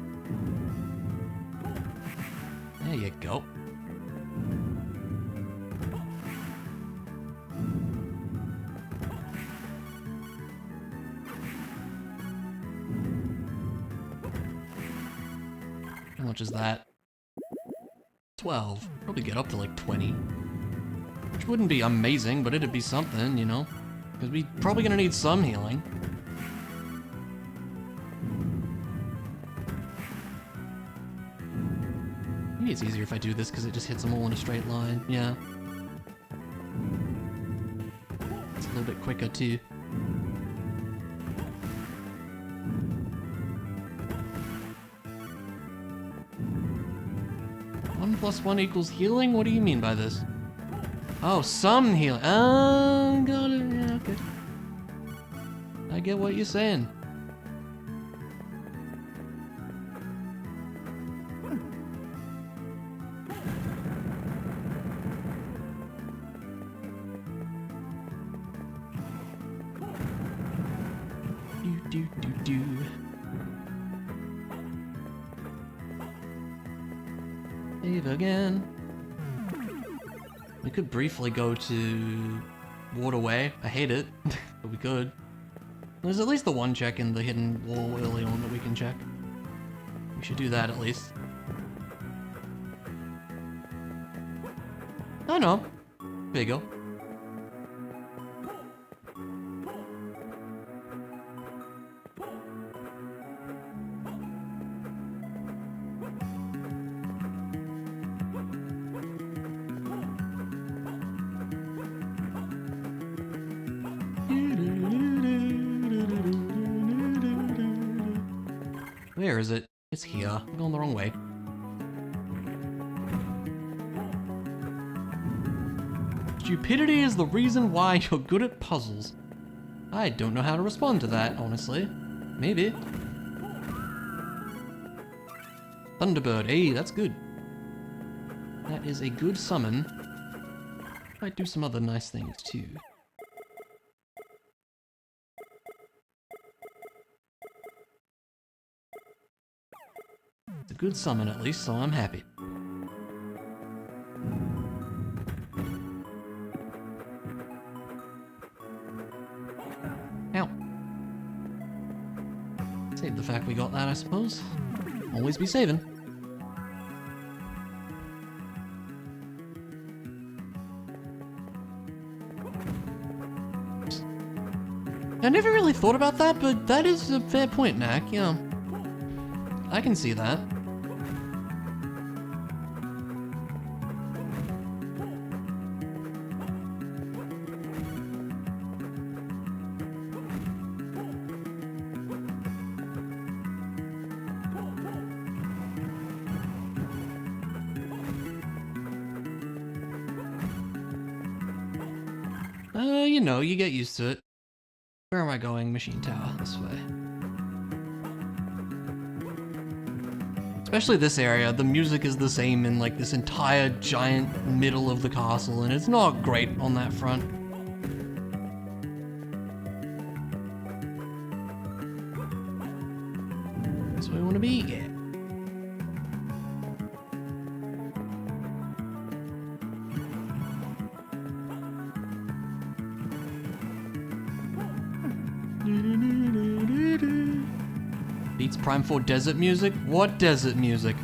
A: There you go. How much is that? 12. Probably get up to like 20. Which wouldn't be amazing, but it'd be something, you know? Because we're probably gonna need some healing. Maybe it's easier if I do this because it just hits them all in a straight line. Yeah. It's a little bit quicker too. One plus one equals healing? What do you mean by this? Oh, some healing. Oh, got it. Yeah, okay. I get what you're saying. Do. Save again. We could briefly go to Waterway. I hate it, but we could. There's at least the one check in the hidden wall early on that we can check. We should do that at least. Oh no. There you go. Where is it? It's here. I'm going the wrong way. Stupidity is the reason why you're good at puzzles. I don't know how to respond to that, honestly. Maybe. Thunderbird. Hey, that's good. That is a good summon. Might do some other nice things too. It's a good summon at least, so I'm happy. Ow. Save the fact we got that, I suppose. Always be saving. I never really thought about that, but that is a fair point, Knack, yeah. I can see that. You know, you get used to it. Where am I going? Machine tower, this way. Especially this area, the music is the same in like this entire giant middle of the castle, and it's not great on that front. That's where we want to be, yeah. Beats Prime 4 desert music? What desert music?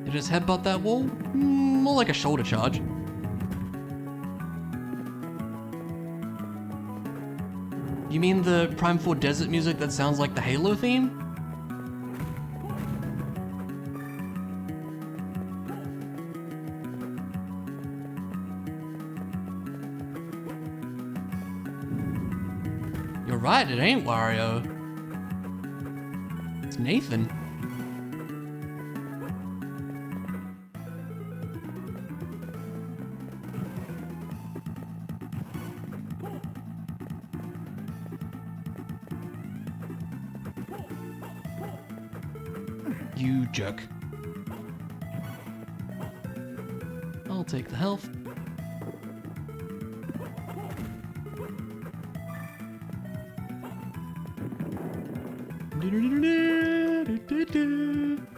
A: Did I just headbutt that wall? More like a shoulder charge. You mean the Prime 4 desert music that sounds like the Halo theme? You're right, it ain't Wario. It's Nathan. You jerk. I'll take the health.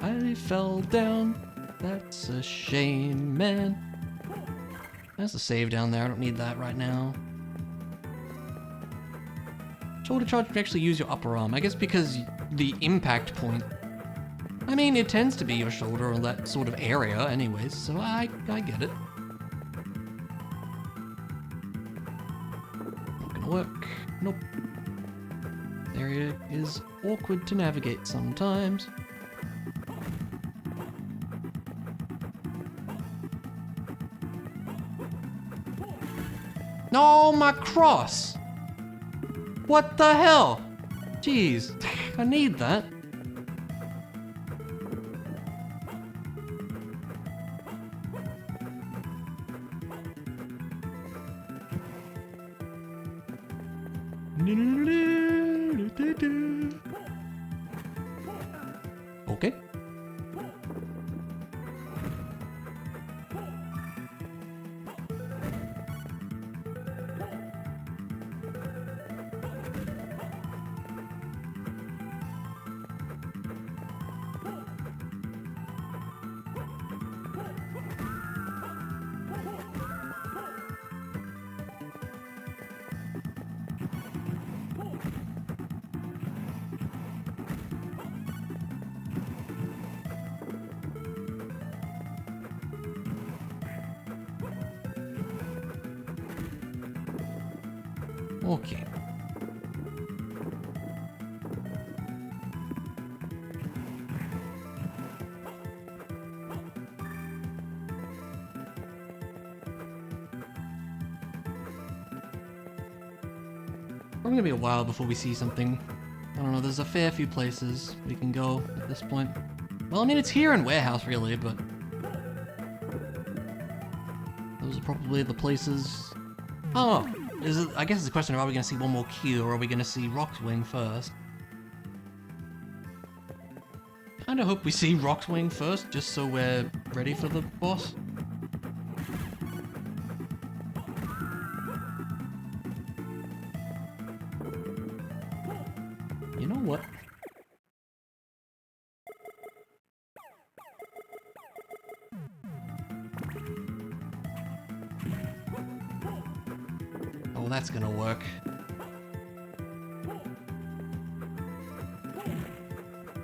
A: I fell down. That's a shame, man. There's a save down there. I don't need that right now. Shoulder charge can actually use your upper arm. I guess because the impact point. I mean, it tends to be your shoulder or that sort of area anyways, so I get it. Not gonna work. Nope. This area is awkward to navigate sometimes. No, my cross! What the hell? Jeez, I need that. Okay. Okay. Probably gonna be a while before we see something. I don't know, there's a fair few places we can go at this point. Well, I mean, it's here in Warehouse, really, but those are probably the places. Oh, I guess it's a question of, are we going to see one more queue, or are we going to see Rockswing first? Kinda hope we see Rockswing first, just so we're ready for the boss. You know what? Oh, that's gonna work.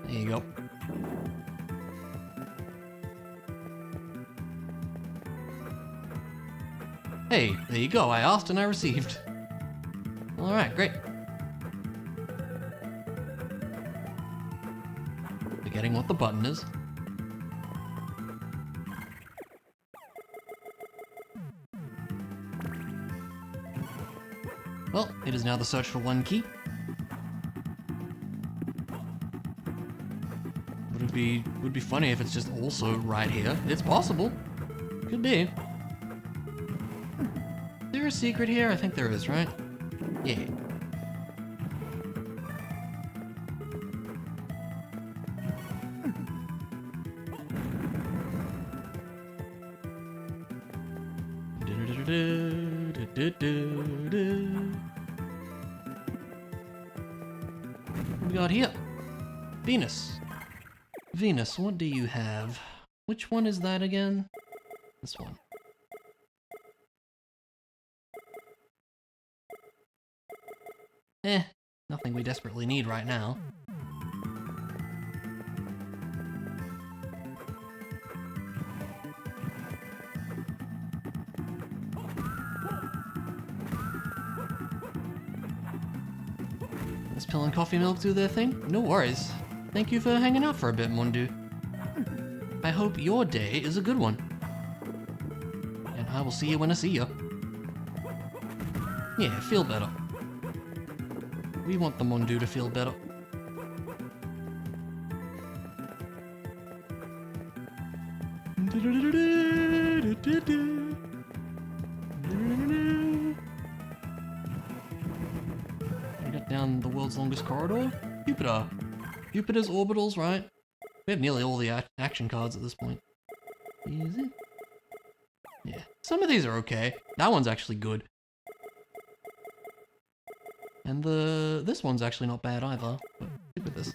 A: There you go. Hey, there you go. I asked and I received. Alright, great. Forgetting what the button is. Well, it is now the search for one key. Would be funny if it's just also right here. It's possible. Could be. Is there a secret here? I think there is, right? Yeah. What we got here? Venus. Venus, what do you have? Which one is that again? This one. Nothing we desperately need right now. Does pill and coffee milk do their thing? No worries. Thank you for hanging out for a bit, Mundu. I hope your day is a good one. And I will see you when I see you. Yeah, feel better. We want the Mundu to feel better. We got down the world's longest corridor. Jupiter. Jupiter's orbitals, right? We have nearly all the action cards at this point. Easy. Yeah, some of these are okay. That one's actually good. And this one's actually not bad either. But look at this.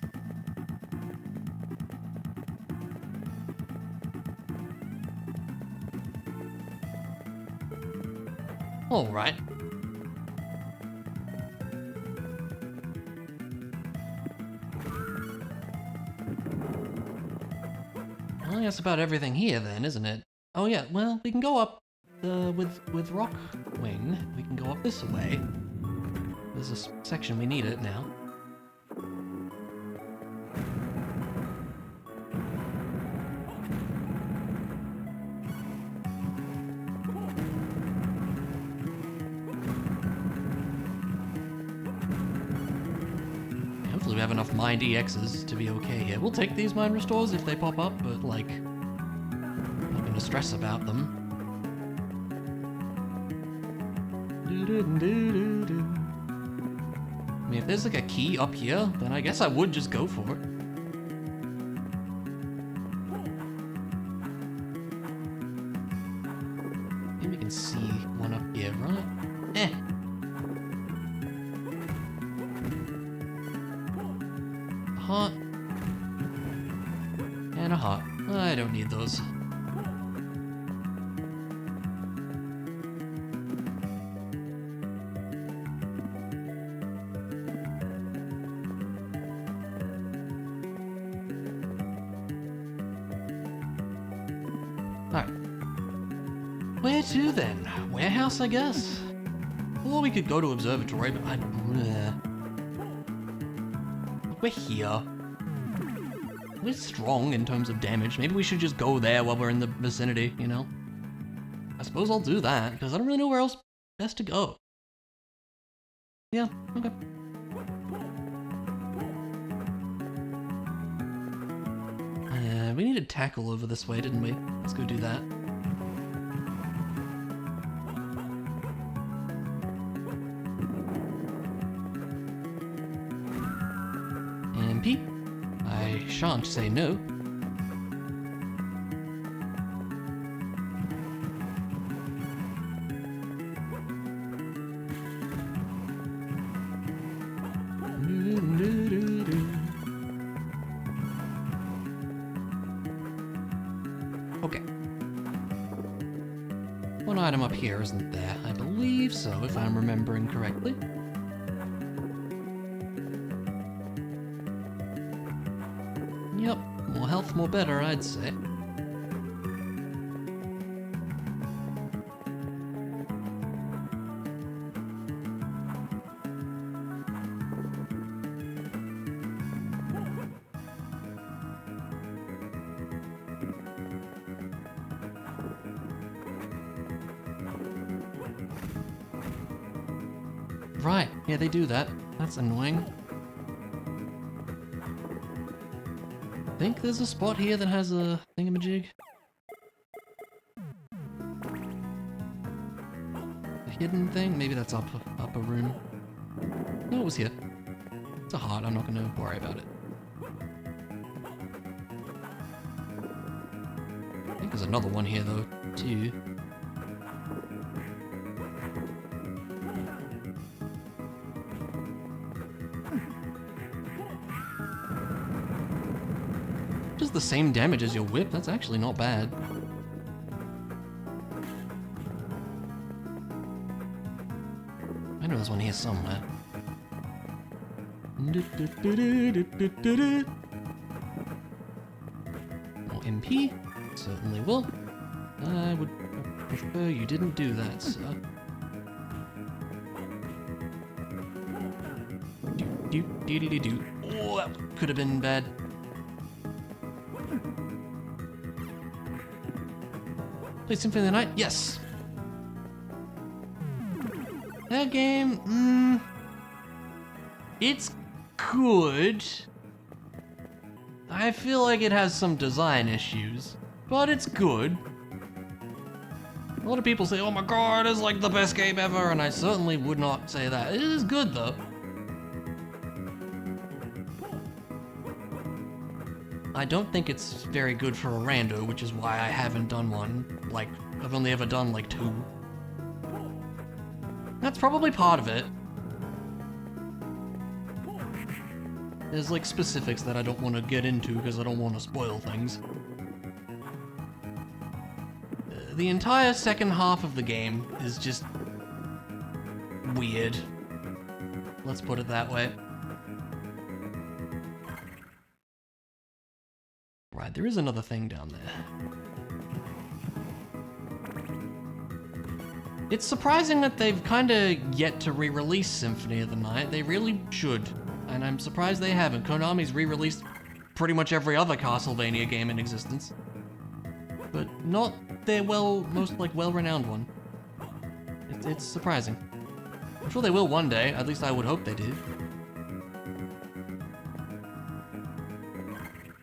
A: All right. Well, that's about everything here then, isn't it? Oh yeah, well, we can go up with Rock Wing. We can go up this way. There's a section we need it now. Hopefully we have enough Mind EXs to be okay here. We'll take these Mind Restores if they pop up, but like, I'm not gonna stress about them. I mean, if there's like a key up here, then I guess I would just go for it. Maybe we can see one up here, right? A heart. And a heart. I don't need those. Alright. Where to then? Warehouse, I guess? Or we could go to Observatory, but we're here. We're strong in terms of damage. Maybe we should just go there while we're in the vicinity, you know? I suppose I'll do that, because I don't really know where else best to go. Yeah, okay. We needed tackle over this way, didn't we? Let's go do that. MP? I shan't say no. Okay. One item up here, isn't there? I believe so, if I'm remembering correctly. Yep, more health, more better, I'd say. Right, yeah, they do that. That's annoying. I think there's a spot here that has a thingamajig. A hidden thing? Maybe that's up a room. No, it was here. It's a heart, I'm not gonna worry about it. I think there's another one here though, too. the same damage as your whip. That's actually not bad. I know there's one here somewhere. More MP? Certainly will. I would prefer you didn't do that, sir. Oh, that could have been bad. Play Symphony of the Night? Yes! That game, it's good. I feel like it has some design issues, but it's good. A lot of people say, oh my god, it's like the best game ever, and I certainly would not say that. It is good though. I don't think it's very good for a rando, which is why I haven't done one. Like, I've only ever done like 2. That's probably part of it. There's like specifics that I don't want to get into because I don't want to spoil things. The entire second half of the game is just weird. Let's put it that way. Right, there is another thing down there. It's surprising that they've kinda yet to re-release Symphony of the Night. They really should. And I'm surprised they haven't. Konami's re-released pretty much every other Castlevania game in existence. But not their most well-renowned one. It's surprising. I'm sure they will one day, at least I would hope they do.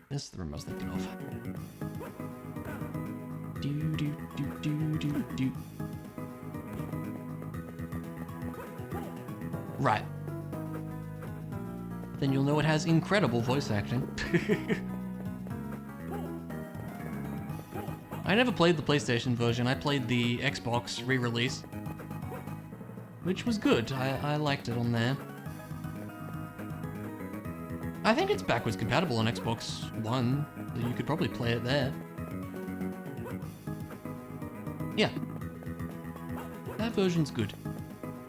A: This is the room I was thinking of. Do. Right. Then you'll know it has incredible voice acting. I never played the PlayStation version, I played the Xbox re-release. Which was good, I liked it on there. I think it's backwards compatible on Xbox One, so you could probably play it there. Yeah. That version's good.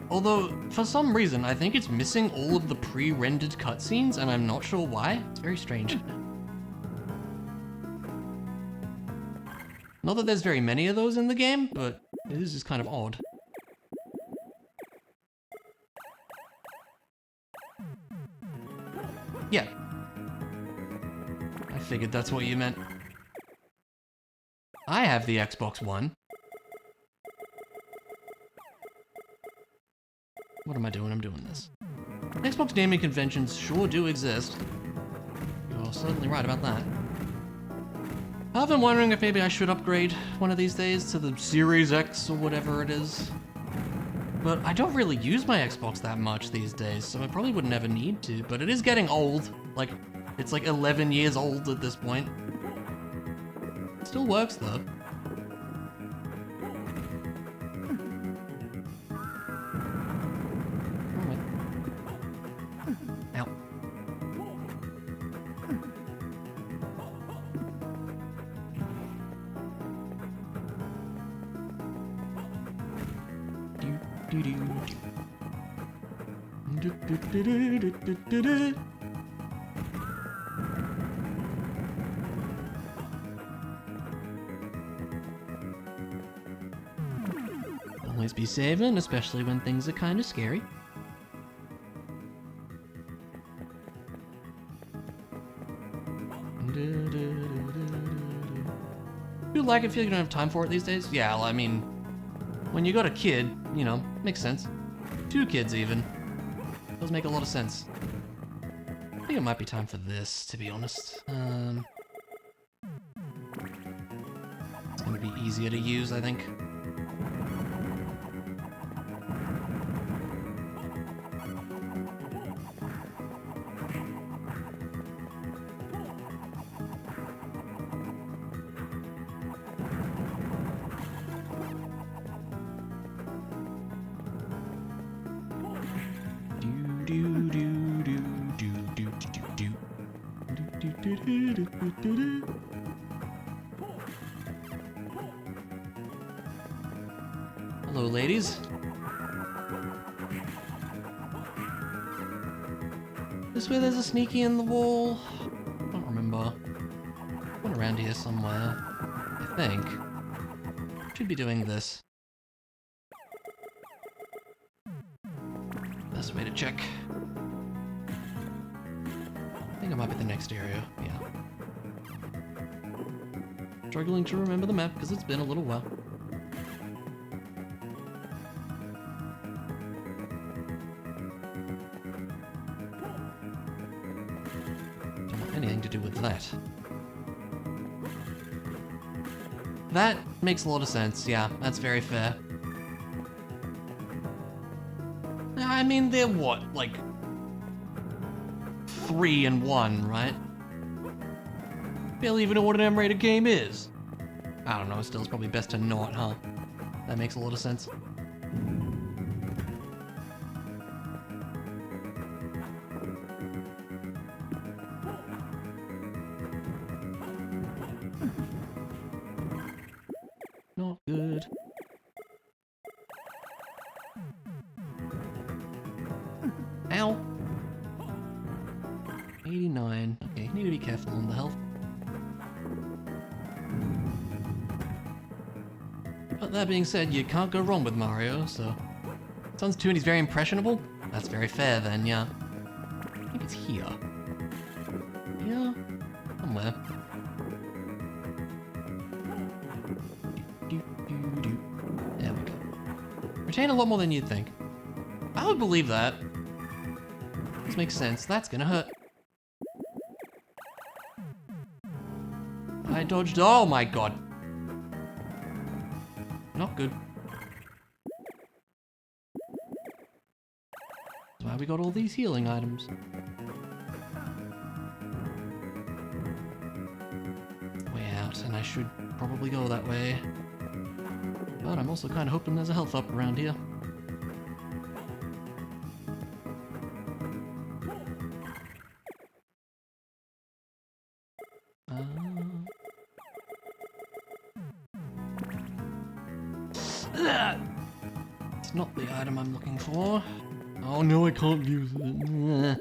A: Although, for some reason, I think it's missing all of the pre-rendered cutscenes, and I'm not sure why. It's very strange. Not that there's very many of those in the game, but it is just kind of odd. Yeah. I figured that's what you meant. I have the Xbox One. What am I doing? I'm doing this. Xbox naming conventions sure do exist. You're certainly right about that. I've been wondering if maybe I should upgrade one of these days to the Series X or whatever it is. But I don't really use my Xbox that much these days, so I probably would never need to, but it is getting old. Like, it's like 11 years old at this point. It still works though. Ow. Always be saving, especially when things are kind of scary. You like it, feel you don't have time for it these days? Yeah, well, I mean, when you got a kid, you know, makes sense. 2 kids even. Does make a lot of sense. I think it might be time for this, to be honest. It's gonna be easier to use, I think. Hello, ladies. This way there's a sneaky in the wall. I don't remember. One around here somewhere, I think. Should be doing this. Best way to check. I think it might be the next area, yeah. Struggling to remember the map because it's been a little while. Don't have anything to do with that. That makes a lot of sense, yeah, that's very fair. I mean, they're what, like 3 and 1, right? Barely even know what an M-rated game is. I don't know, still it's probably best to not, huh? That makes a lot of sense. Not good. Ow! 89. Okay, need to be careful on the health. But that being said, you can't go wrong with Mario, so... Sounds too and he's very impressionable? That's very fair then, yeah. I think it's here. Here? Somewhere. There we go. Retain a lot more than you'd think. I would believe that. This makes sense. That's gonna hurt. I dodged. Oh my god. Not good. That's why we got all these healing items. Way out, and I should probably go that way. But I'm also kind of hoping there's a health up around here. It's not the item I'm looking for. Oh no, I can't use it.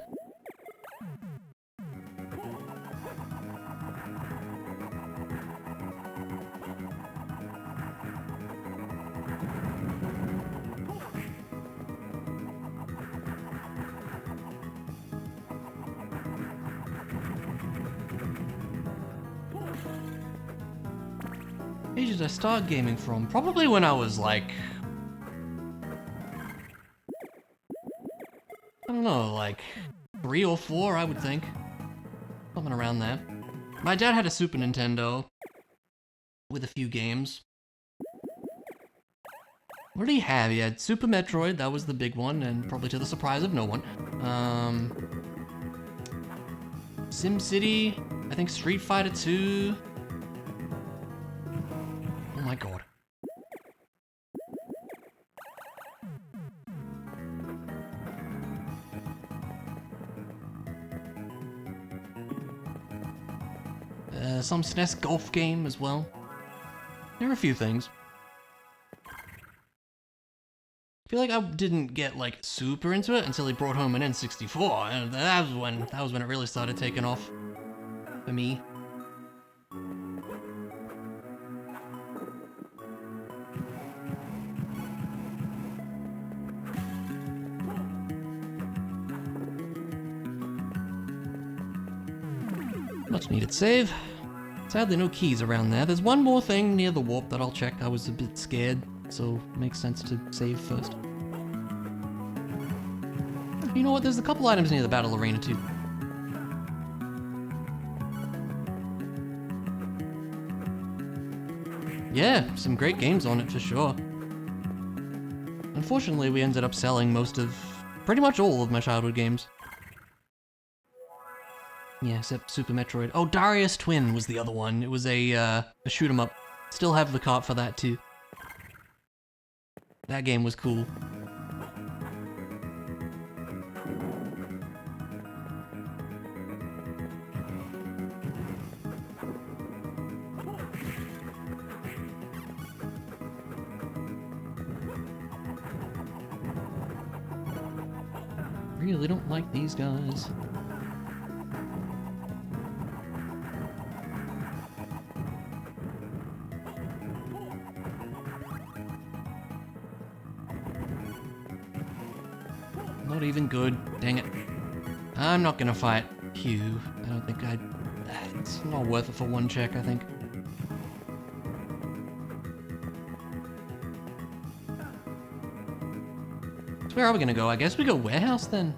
A: Age did I start gaming from? Probably when I was like... I don't know, like 3 or 4, I would think. Something around there. My dad had a Super Nintendo with a few games. What did he have? He had Super Metroid, that was the big one, and probably to the surprise of no one. SimCity, I think Street Fighter 2. Oh my god. Some SNES golf game as well. There are a few things. I feel like I didn't get like super into it until he brought home an N64, and that was when it really started taking off for me. Much needed save. Sadly, no keys around there. There's one more thing near the warp that I'll check. I was a bit scared, so it makes sense to save first. You know what? There's a couple items near the battle arena too. Yeah, some great games on it for sure. Unfortunately, we ended up selling pretty much all of my childhood games. Yeah, except Super Metroid. Oh, Darius Twin was the other one. It was a shoot 'em up. Still have the cart for that too. That game was cool. really don't like these guys. Not even good. Dang it. I'm not gonna fight Hugh. I don't think I'd... It's not worth it for one check, I think. So where are we gonna go? I guess we go warehouse then.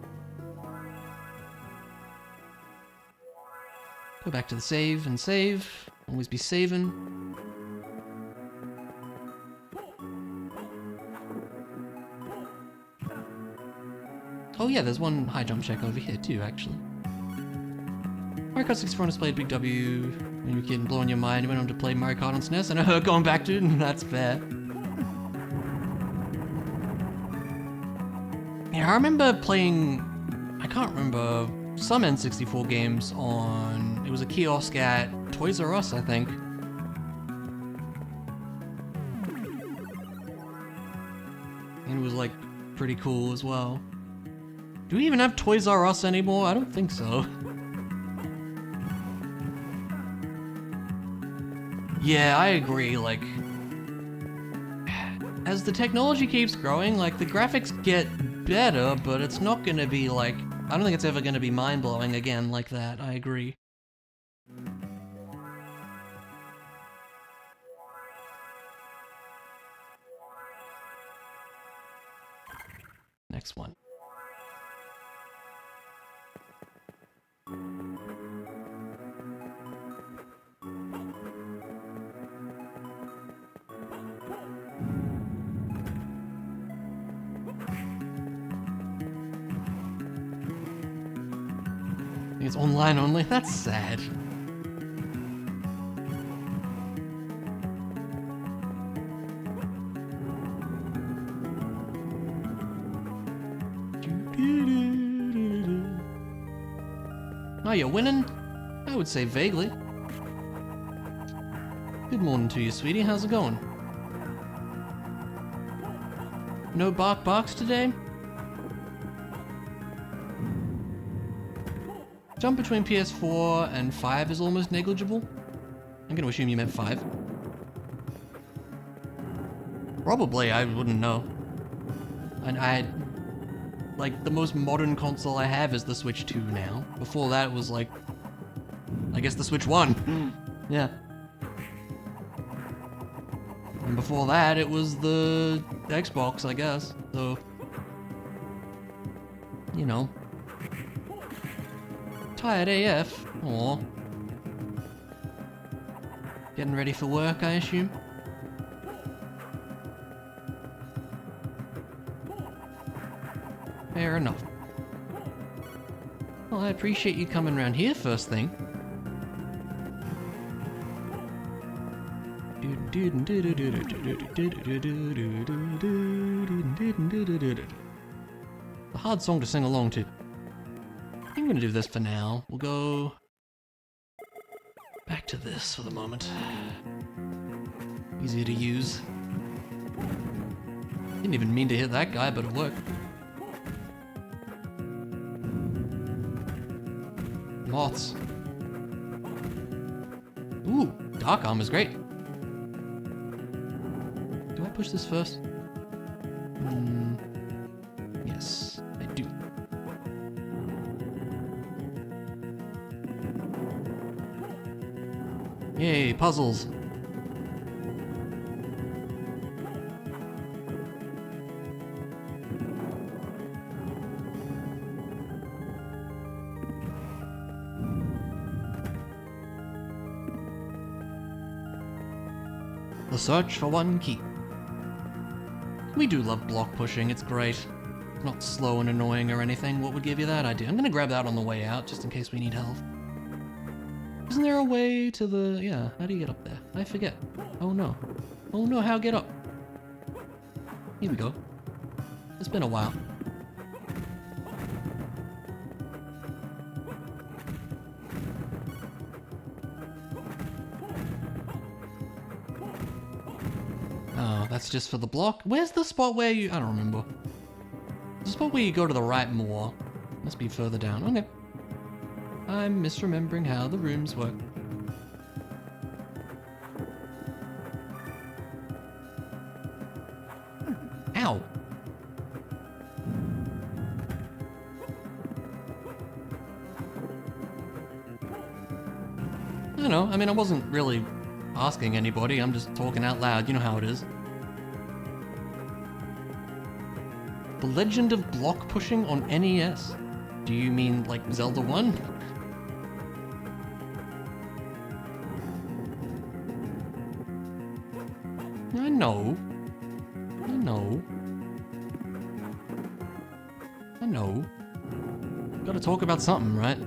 A: Go back to the save and save. Always be saving. Oh yeah, there's one high jump check over here too, actually. Mario Kart 64 on displayed Big W when you were a kid and blowing your mind. You went on to play Mario Kart on SNES and I heard going back to it, and that's fair. Yeah, I remember playing, I can't remember, some N64 games on, it was a kiosk at Toys R Us, I think. And it was like pretty cool as well. Do we even have Toys R Us anymore? I don't think so. Yeah, I agree, like... As the technology keeps growing, like, the graphics get better, but it's not gonna be, like... I don't think it's ever gonna be mind-blowing again like that, I agree. Next one. It's online only? That's sad. Oh, you're winning? I would say vaguely. Good morning to you, sweetie. How's it going? No bark barks today? Jump between PS4 and 5 is almost negligible. I'm gonna assume you meant 5. Probably, I wouldn't know. And like, the most modern console I have is the Switch 2 now. Before that, it was like, I guess the Switch 1. Yeah. And before that, it was the Xbox, I guess. So, you know. Tired AF. Aw. Getting ready for work, I assume? Fair enough. Well, I appreciate you coming around here first thing. A hard song to sing along to. I think I'm gonna do this for now. We'll go back to this for the moment. Easier to use. Didn't even mean to hit that guy, but it worked. Moths. Ooh, dark arm is great. Do I push this first? Yes, I do. Yay, puzzles. The search for one key. We do love block pushing, it's great. Not slow and annoying or anything. What would give you that idea? I'm gonna grab that on the way out, just in case we need help. Isn't there a way to the... yeah, how do you get up there? I forget. Oh no. Oh no, how get up? Here we go. It's been a while. Oh, that's just for the block? Where's the spot where you... I don't remember. The spot where you go to the right more. Must be further down. Okay. I'm misremembering how the rooms work. Ow! I don't know. I mean, I wasn't really asking anybody. I'm just talking out loud. You know how it is. The Legend of Block Pushing on NES. Do you mean like Zelda 1? I know. I know. I know. Gotta talk about something, right?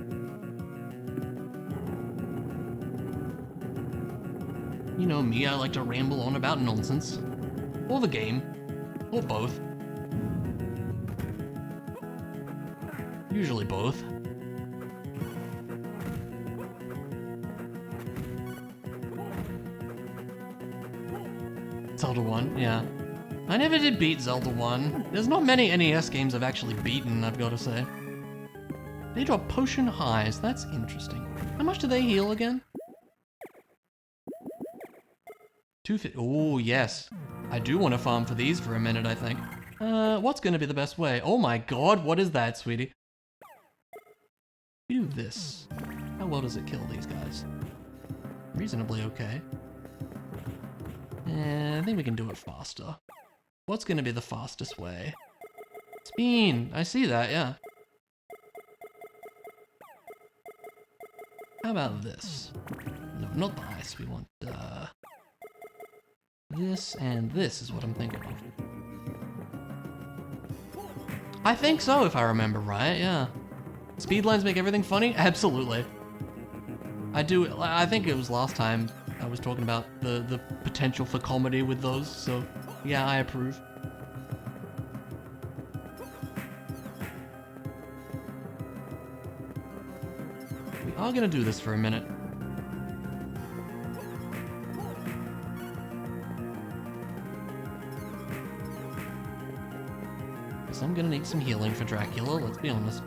A: You know me, I like to ramble on about nonsense. Or the game. Or both. Usually both. Zelda 1, yeah. I never did beat Zelda 1. There's not many NES games I've actually beaten, I've got to say. They drop potion highs, that's interesting. How much do they heal again? 250. Oh, yes. I do want to farm for these for a minute, I think. What's going to be the best way? Oh my god, what is that, sweetie? Do this. How well does it kill these guys? Reasonably okay. I think we can do it faster. What's going to be the fastest way? Spin! I see that, yeah. How about this? No, not the ice. We want, this and this is what I'm thinking of. I think so, if I remember right, yeah. Speedlines make everything funny? Absolutely. I think it was last time I was talking about the potential for comedy with those, so yeah, I approve. We are gonna do this for a minute. Because I'm gonna need some healing for Dracula, let's be honest.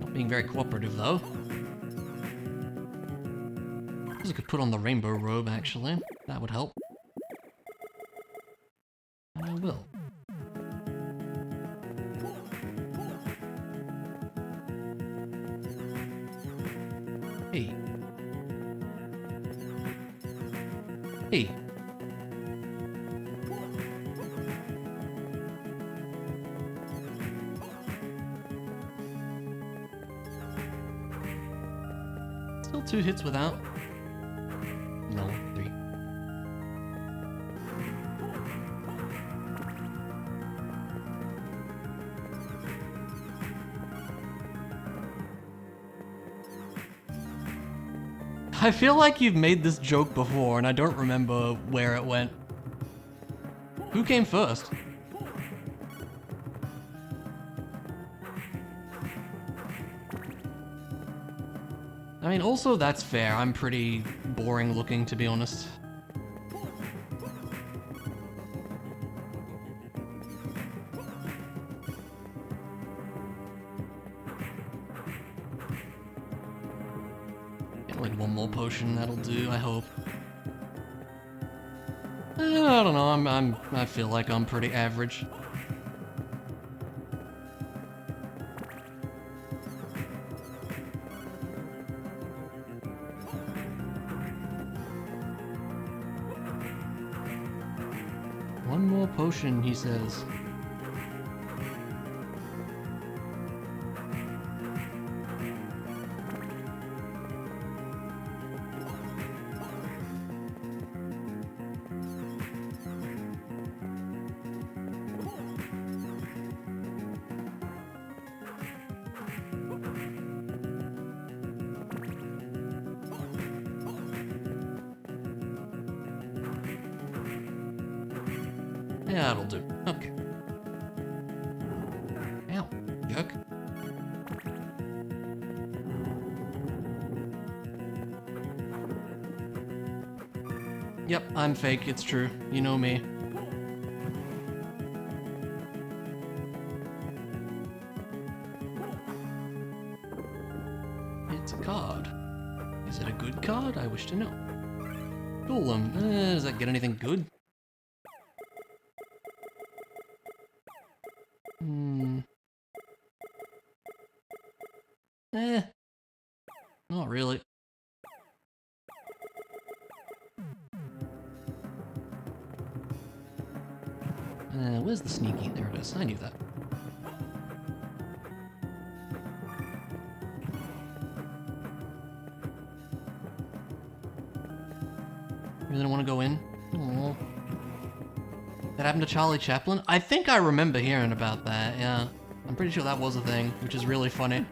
A: Not being very cooperative though. I could put on the rainbow robe actually, that would help. And I will. Hey. Hey. Still 2 hits without. No, 3. I feel like you've made this joke before and I don't remember where it went. Who came first? I mean, also that's fair. I'm pretty boring looking, to be honest. Get like 1 more potion, that'll do, I hope. I don't know, I feel like I'm pretty average. One more potion, he says. Yeah, that'll do. Okay. Ow, jerk. Yep, I'm fake, it's true. You know me. It's a card. Is it a good card? I wish to know. Golem. Does that get anything good? Not really. Where's the sneaky? There it is. I knew that. Really don't want to go in? Aww. That happened to Charlie Chaplin? I think I remember hearing about that, yeah. I'm pretty sure that was a thing, which is really funny.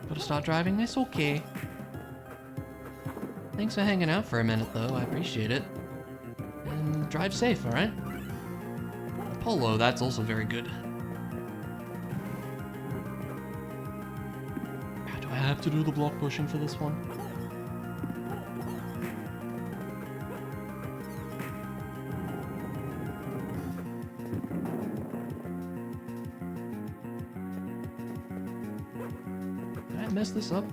A: Gotta start driving this? Okay. Thanks for hanging out for a minute, though. I appreciate it. And drive safe, alright? Polo, that's also very good. Do I have to do the block pushing for this one? Did I mess this up?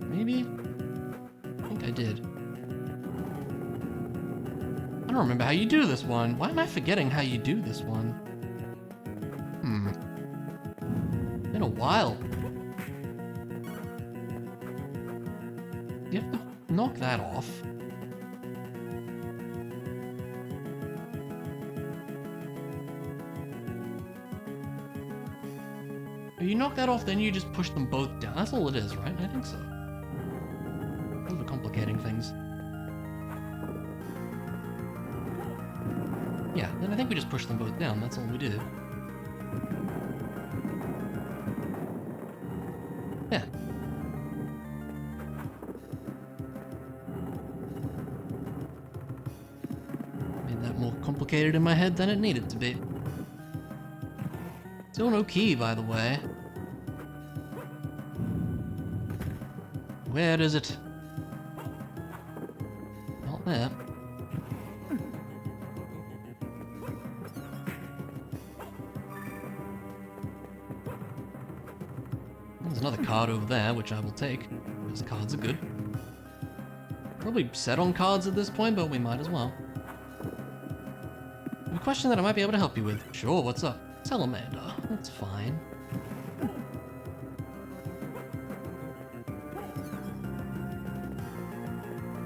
A: Maybe? I think I did. I don't remember how you do this one. Why am I forgetting how you do this one? Been a while. You have to knock that off. If you knock that off, then you just push them both down. That's all it is, right? I think so. Overcomplicating things. Yeah, then I think we just push them both down. That's all we did. Yeah. Made that more complicated in my head than it needed to be. Still no key, by the way. Where is it? Not there. There's another card over there, which I will take, because cards are good. Probably set on cards at this point, but we might as well. A question that I might be able to help you with. Sure, what's up? Salamander. That's fine.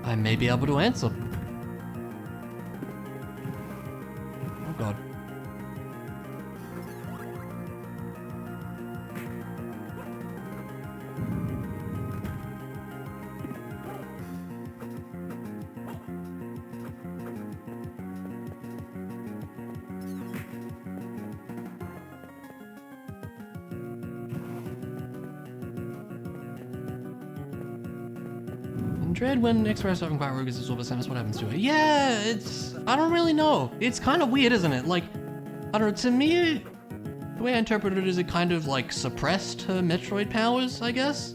A: I may be able to answer. Oh god. Dread when Express having Power is absorbed by Samus, what happens to it? Yeah, it's... I don't really know. It's kind of weird, isn't it? Like, I don't know, to me, the way I interpret it is it kind of, like, suppressed her Metroid powers, I guess?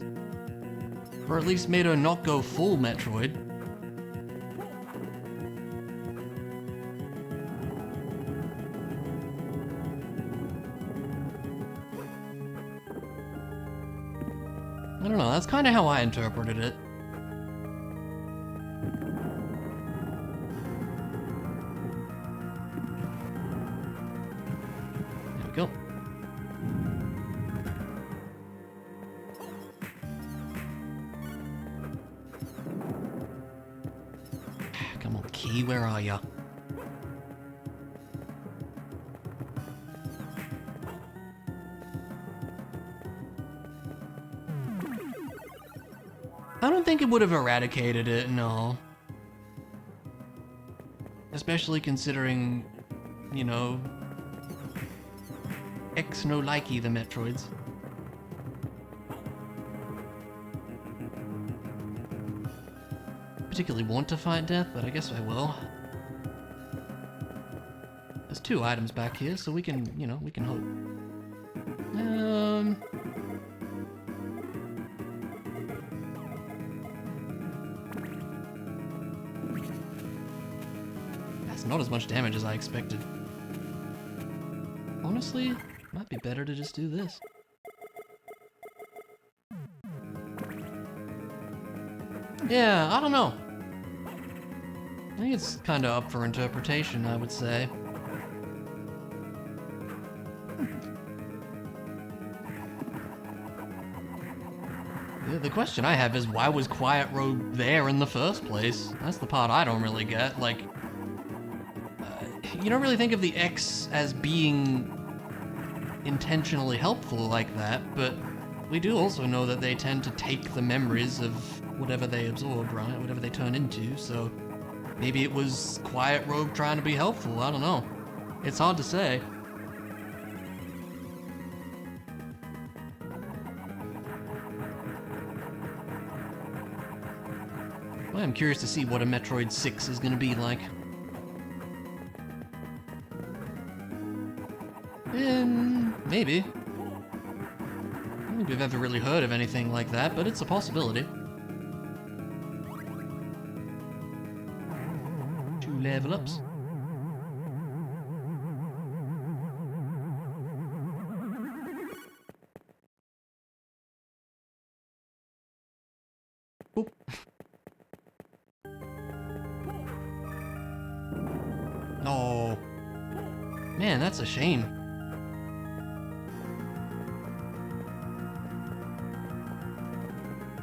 A: Or at least made her not go full Metroid. I don't know, that's kind of how I interpreted it. Go. Come on, Key, where are ya? I don't think it would have eradicated it, no. Especially considering, you know, X no likey the Metroids. particularly want to fight death, but I guess I will. There's 2 items back here, so we can, you know, we can hope. That's not as much damage as I expected. Honestly, might be better to just do this. Yeah, I don't know. I think it's kind of up for interpretation, I would say. The question I have is, why was Quiet Road there in the first place? That's the part I don't really get. Like, you don't really think of the X as being intentionally helpful like that, but we do also know that they tend to take the memories of whatever they absorb, right? Whatever they turn into, so maybe it was Quiet Road trying to be helpful, I don't know. It's hard to say. I'm curious to see what a Metroid 6 is gonna be like. Maybe. I don't think we've ever really heard of anything like that, but it's a possibility. 2 level ups. Oop. Oh. Man, that's a shame.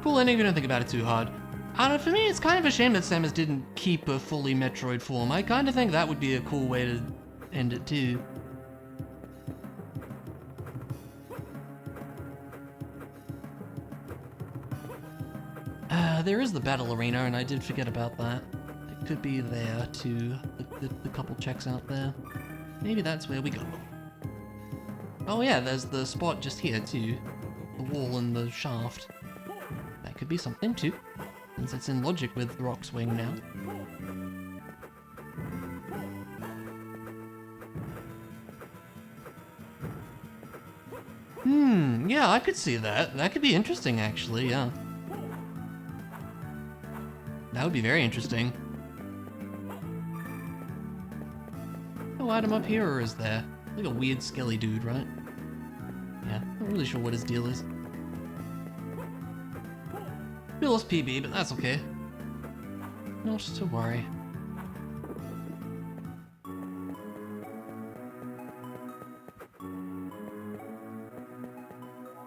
A: Cool ending if you don't think about it too hard. I don't know, for me it's kind of a shame that Samus didn't keep a fully Metroid form. I kind of think that would be a cool way to end it too. There is the battle arena, and I did forget about that. It could be there too, the couple checks out there. Maybe that's where we go. Oh yeah, there's the spot just here too. The wall and the shaft. That could be something too, since it's in logic with Rock's Wing now. Yeah, I could see that. That could be interesting actually, yeah. That would be very interesting. No item up here, or is there? Like a weird skelly dude, right? Yeah, not really sure what his deal is. We lost PB, but that's okay. Not to worry.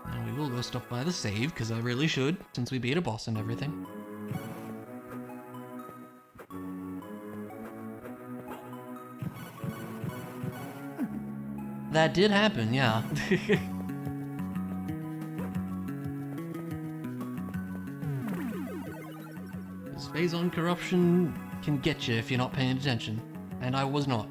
A: And we will go stop by the save, because I really should, since we beat a boss and everything. That did happen, yeah. Phazon corruption can get you if you're not paying attention. And I was not.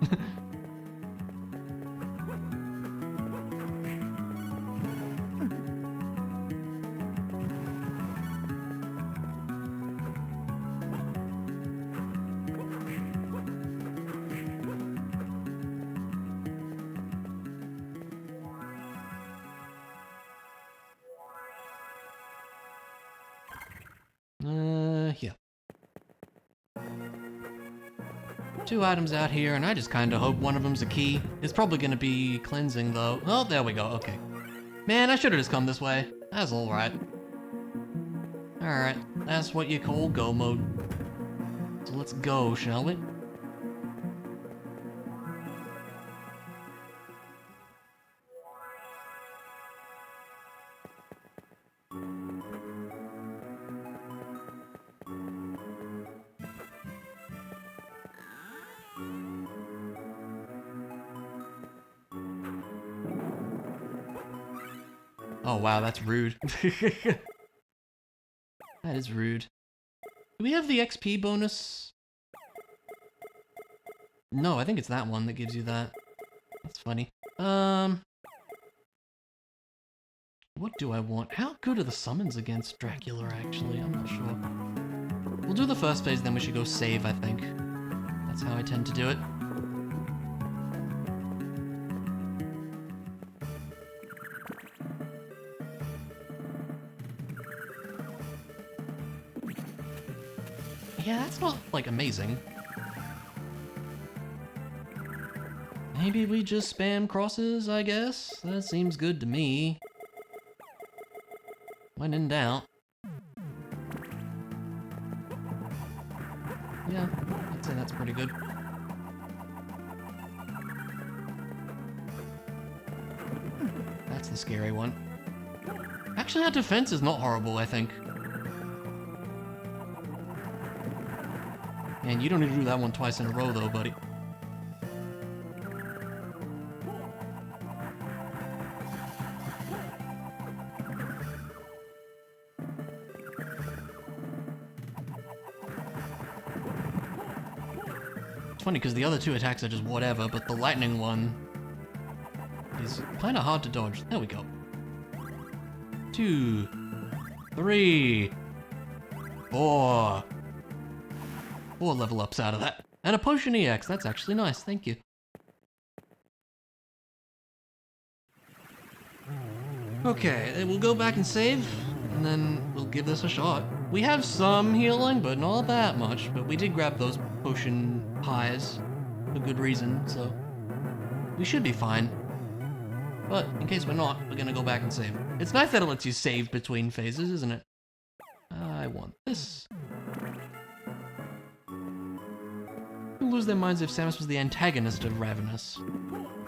A: Here. 2 items out here, and I just kinda hope one of them's a key. It's probably gonna be cleansing, though. Oh, there we go, okay. Man, I should've just come this way. That's alright. Alright, that's what you call go mode. So let's go, shall we? Oh wow, that's rude. That is rude. Do we have the XP bonus? No, I think it's that one that gives you that. That's funny. What do I want? How good are the summons against Dracula, actually? I'm not sure. We'll do the first phase, then we should go save, I think. That's how I tend to do it. Yeah, that's not, like, amazing. Maybe we just spam crosses, I guess? That seems good to me. When in doubt. Yeah, I'd say that's pretty good. That's the scary one. Actually, our defense is not horrible, I think. And you don't need to do that one twice in a row, though, buddy. It's funny, because the other two attacks are just whatever, but the lightning one is kind of hard to dodge. There we go. 2, 3, 4. 4 level ups out of that. And a potion EX, that's actually nice, thank you. Okay, we'll go back and save, and then we'll give this a shot. We have some healing, but not that much, but we did grab those potion pies for good reason, so we should be fine. But in case we're not, we're gonna go back and save. It's nice that it lets you save between phases, isn't it? I want this. People lose their minds if Samus was the antagonist of Ravenous.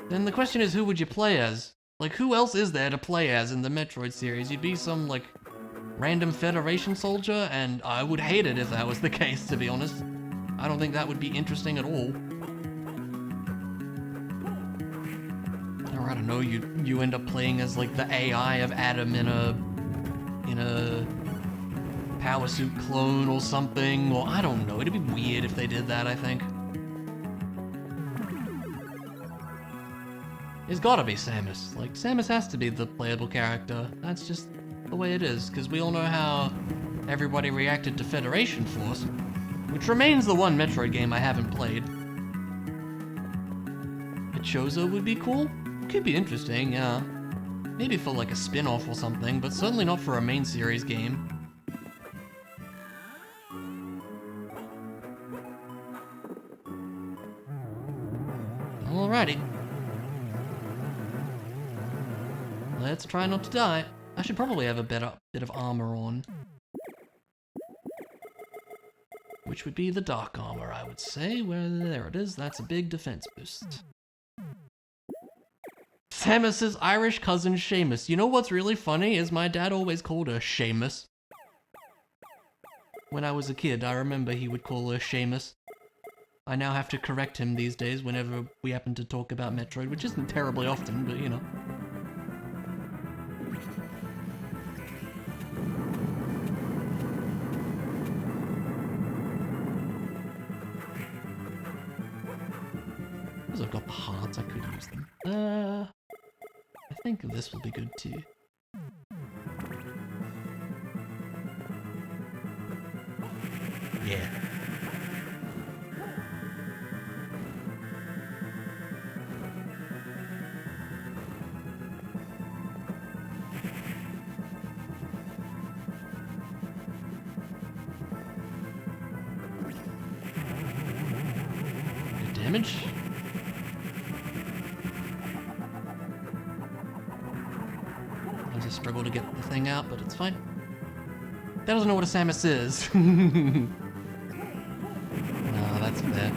A: Then the question is, who would you play as? Like, who else is there to play as in the Metroid series? You'd be some, like, random Federation soldier, and I would hate it if that was the case, to be honest. I don't think that would be interesting at all. Or I don't know, you end up playing as, like, the AI of Adam in a power suit clone or something, or I don't know. It'd be weird if they did that, I think. It's gotta be Samus. Like, Samus has to be the playable character. That's just the way it is, because we all know how everybody reacted to Federation Force, which remains the one Metroid game I haven't played. A Chozo would be cool? Could be interesting, yeah. Maybe for like a spin-off or something, but certainly not for a main series game. Alrighty. Let's try not to die. I should probably have a bit of armor on. Which would be the dark armor, I would say. There it is, that's a big defense boost. Samus's Irish cousin Seamus. You know what's really funny is my dad always called her Seamus. When I was a kid, I remember he would call her Seamus. I now have to correct him these days whenever we happen to talk about Metroid, which isn't terribly often, but you know. Because I've got the hearts, I could use them. I think this will be good too. Yeah. Good damage. I just struggle to get the thing out, but it's fine. That doesn't know what a Samus is. No, that's fair.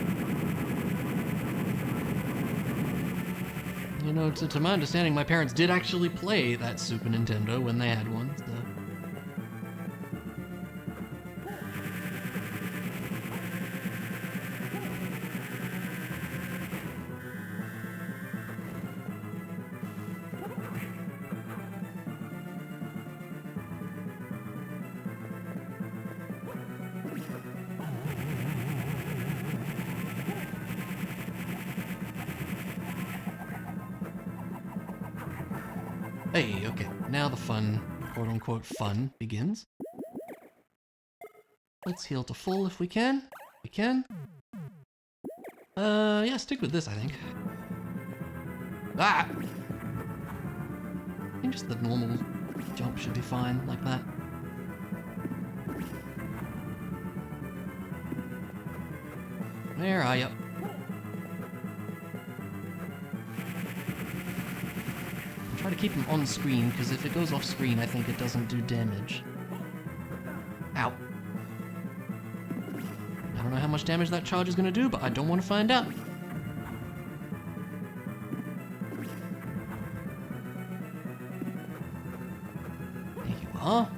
A: You know, to my understanding, my parents did actually play that Super Nintendo when they had one, so. Hey, okay, now the fun, quote-unquote fun, begins. Let's heal to full if we can. We can. Yeah, stick with this, I think. Ah! I think just the normal jump should be fine, like that. Where are you? Try to keep him on screen, because if it goes off screen, I think it doesn't do damage. Ow. I don't know how much damage that charge is going to do, but I don't want to find out. There you are.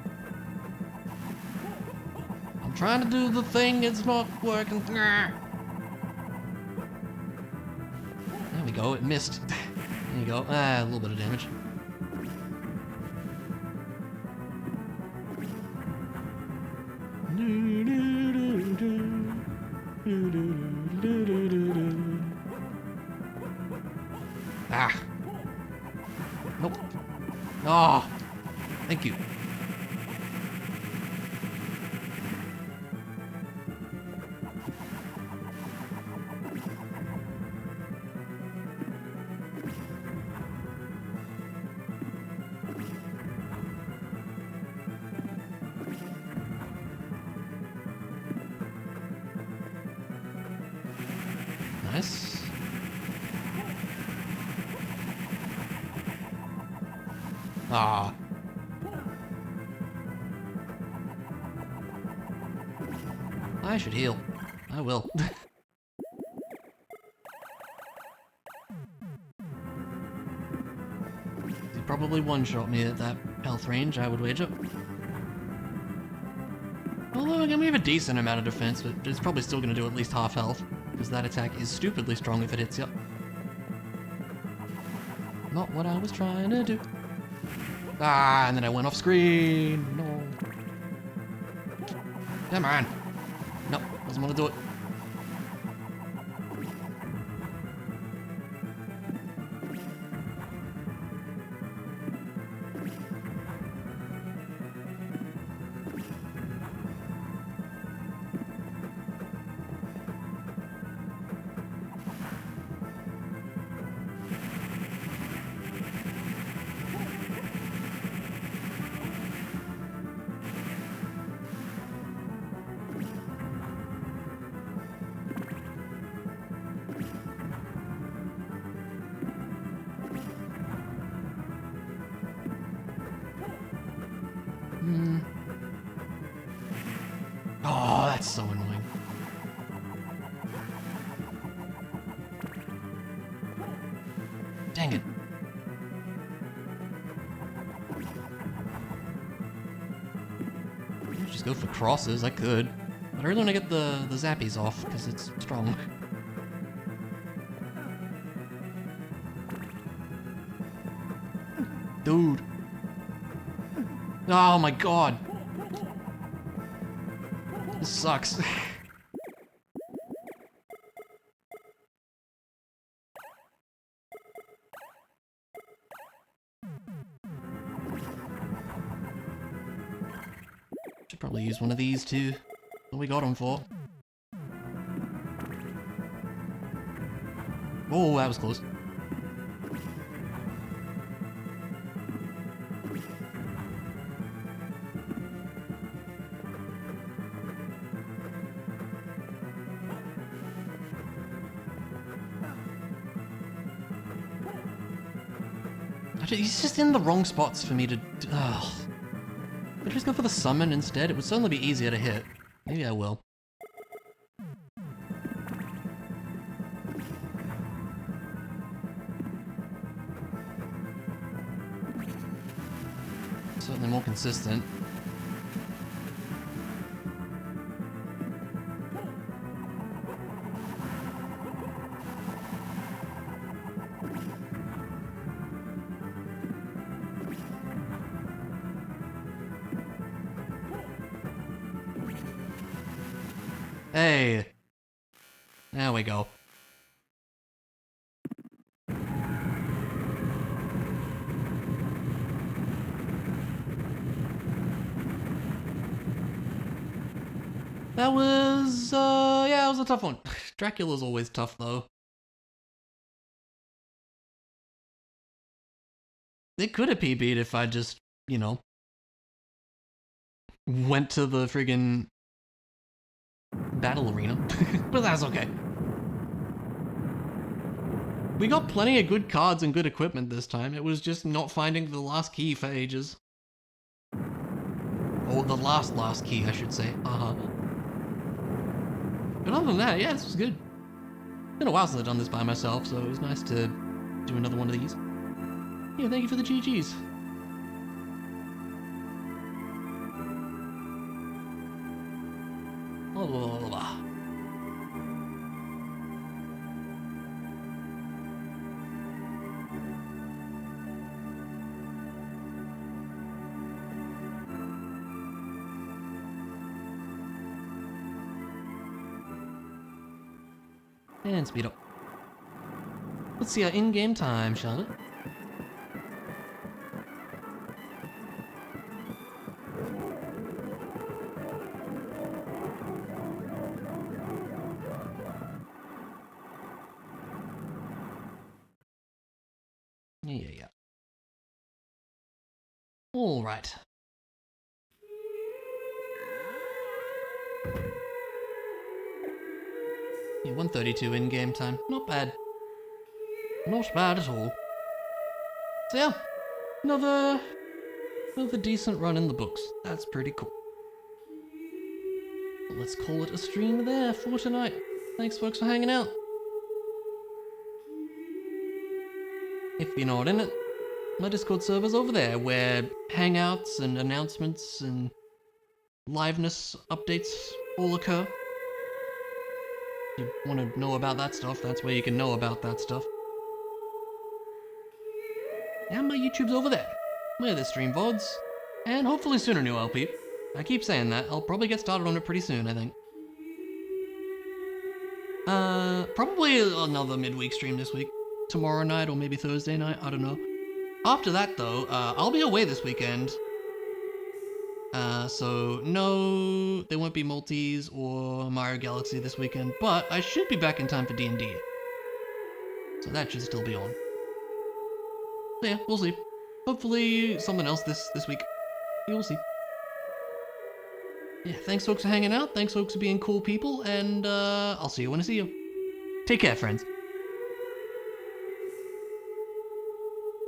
A: I'm trying to do the thing, it's not working. There we go, it missed. There you go. Ah, a little bit of damage. Ah. Nope. Oh. Thank you. Nice. Ah. I should heal. I will. He probably one-shot me at that health range, I would wager. Although, again, we have a decent amount of defense, but it's probably still going to do at least half health. Because that attack is stupidly strong if it hits you. Not what I was trying to do. Ah, and then I went off screen. No. Come on. No, doesn't want to do it. Oh, that's so annoying. Dang it. I could just go for crosses, I could. But I really want to get the zappies off, because it's strong. Dude. Oh my god. This sucks. Should probably use one of these too. What we got them for. Oh, that was close. He's just in the wrong spots for me to... Ugh. If I just go for the summon instead, it would certainly be easier to hit. Maybe I will. Certainly more consistent. Hey! There we go. That was, yeah, it was a tough one. Dracula's always tough, though. It could have PB'd if I just, you know, went to the friggin' battle arena. But that's okay. We got plenty of good cards and good equipment this time. It was just not finding the last key for ages. Or the last key, I should say. But other than that, yeah, this was good. It's been a while since I've done this by myself, so it was nice to do another one of these. Yeah, thank you for the GGs. Blah, blah, blah, blah. And speed up. Let's see our in-game time, shall we? Yeah. All right. Yeah, 1:32 in-game time. Not bad. Not bad at all. So yeah, another decent run in the books. That's pretty cool. But let's call it a stream there for tonight. Thanks folks for hanging out. If you're not in it, my Discord server's over there where hangouts and announcements and liveness updates all occur. If you want to know about that stuff, that's where you can know about that stuff. And my YouTube's over there, where the stream VODs, and hopefully soon a new LP. I keep saying that, I'll probably get started on it pretty soon, I think. Probably another midweek stream this week. Tomorrow night or maybe Thursday night, I don't know. After that though, I'll be away this weekend. So no, there won't be multis or Mario Galaxy this weekend, but I should be back in time for D&D. So that should still be on. So yeah, we'll see. Hopefully something else this week. We'll see. Yeah, thanks folks for hanging out. Thanks folks for being cool people, and I'll see you when I see you. Take care, friends.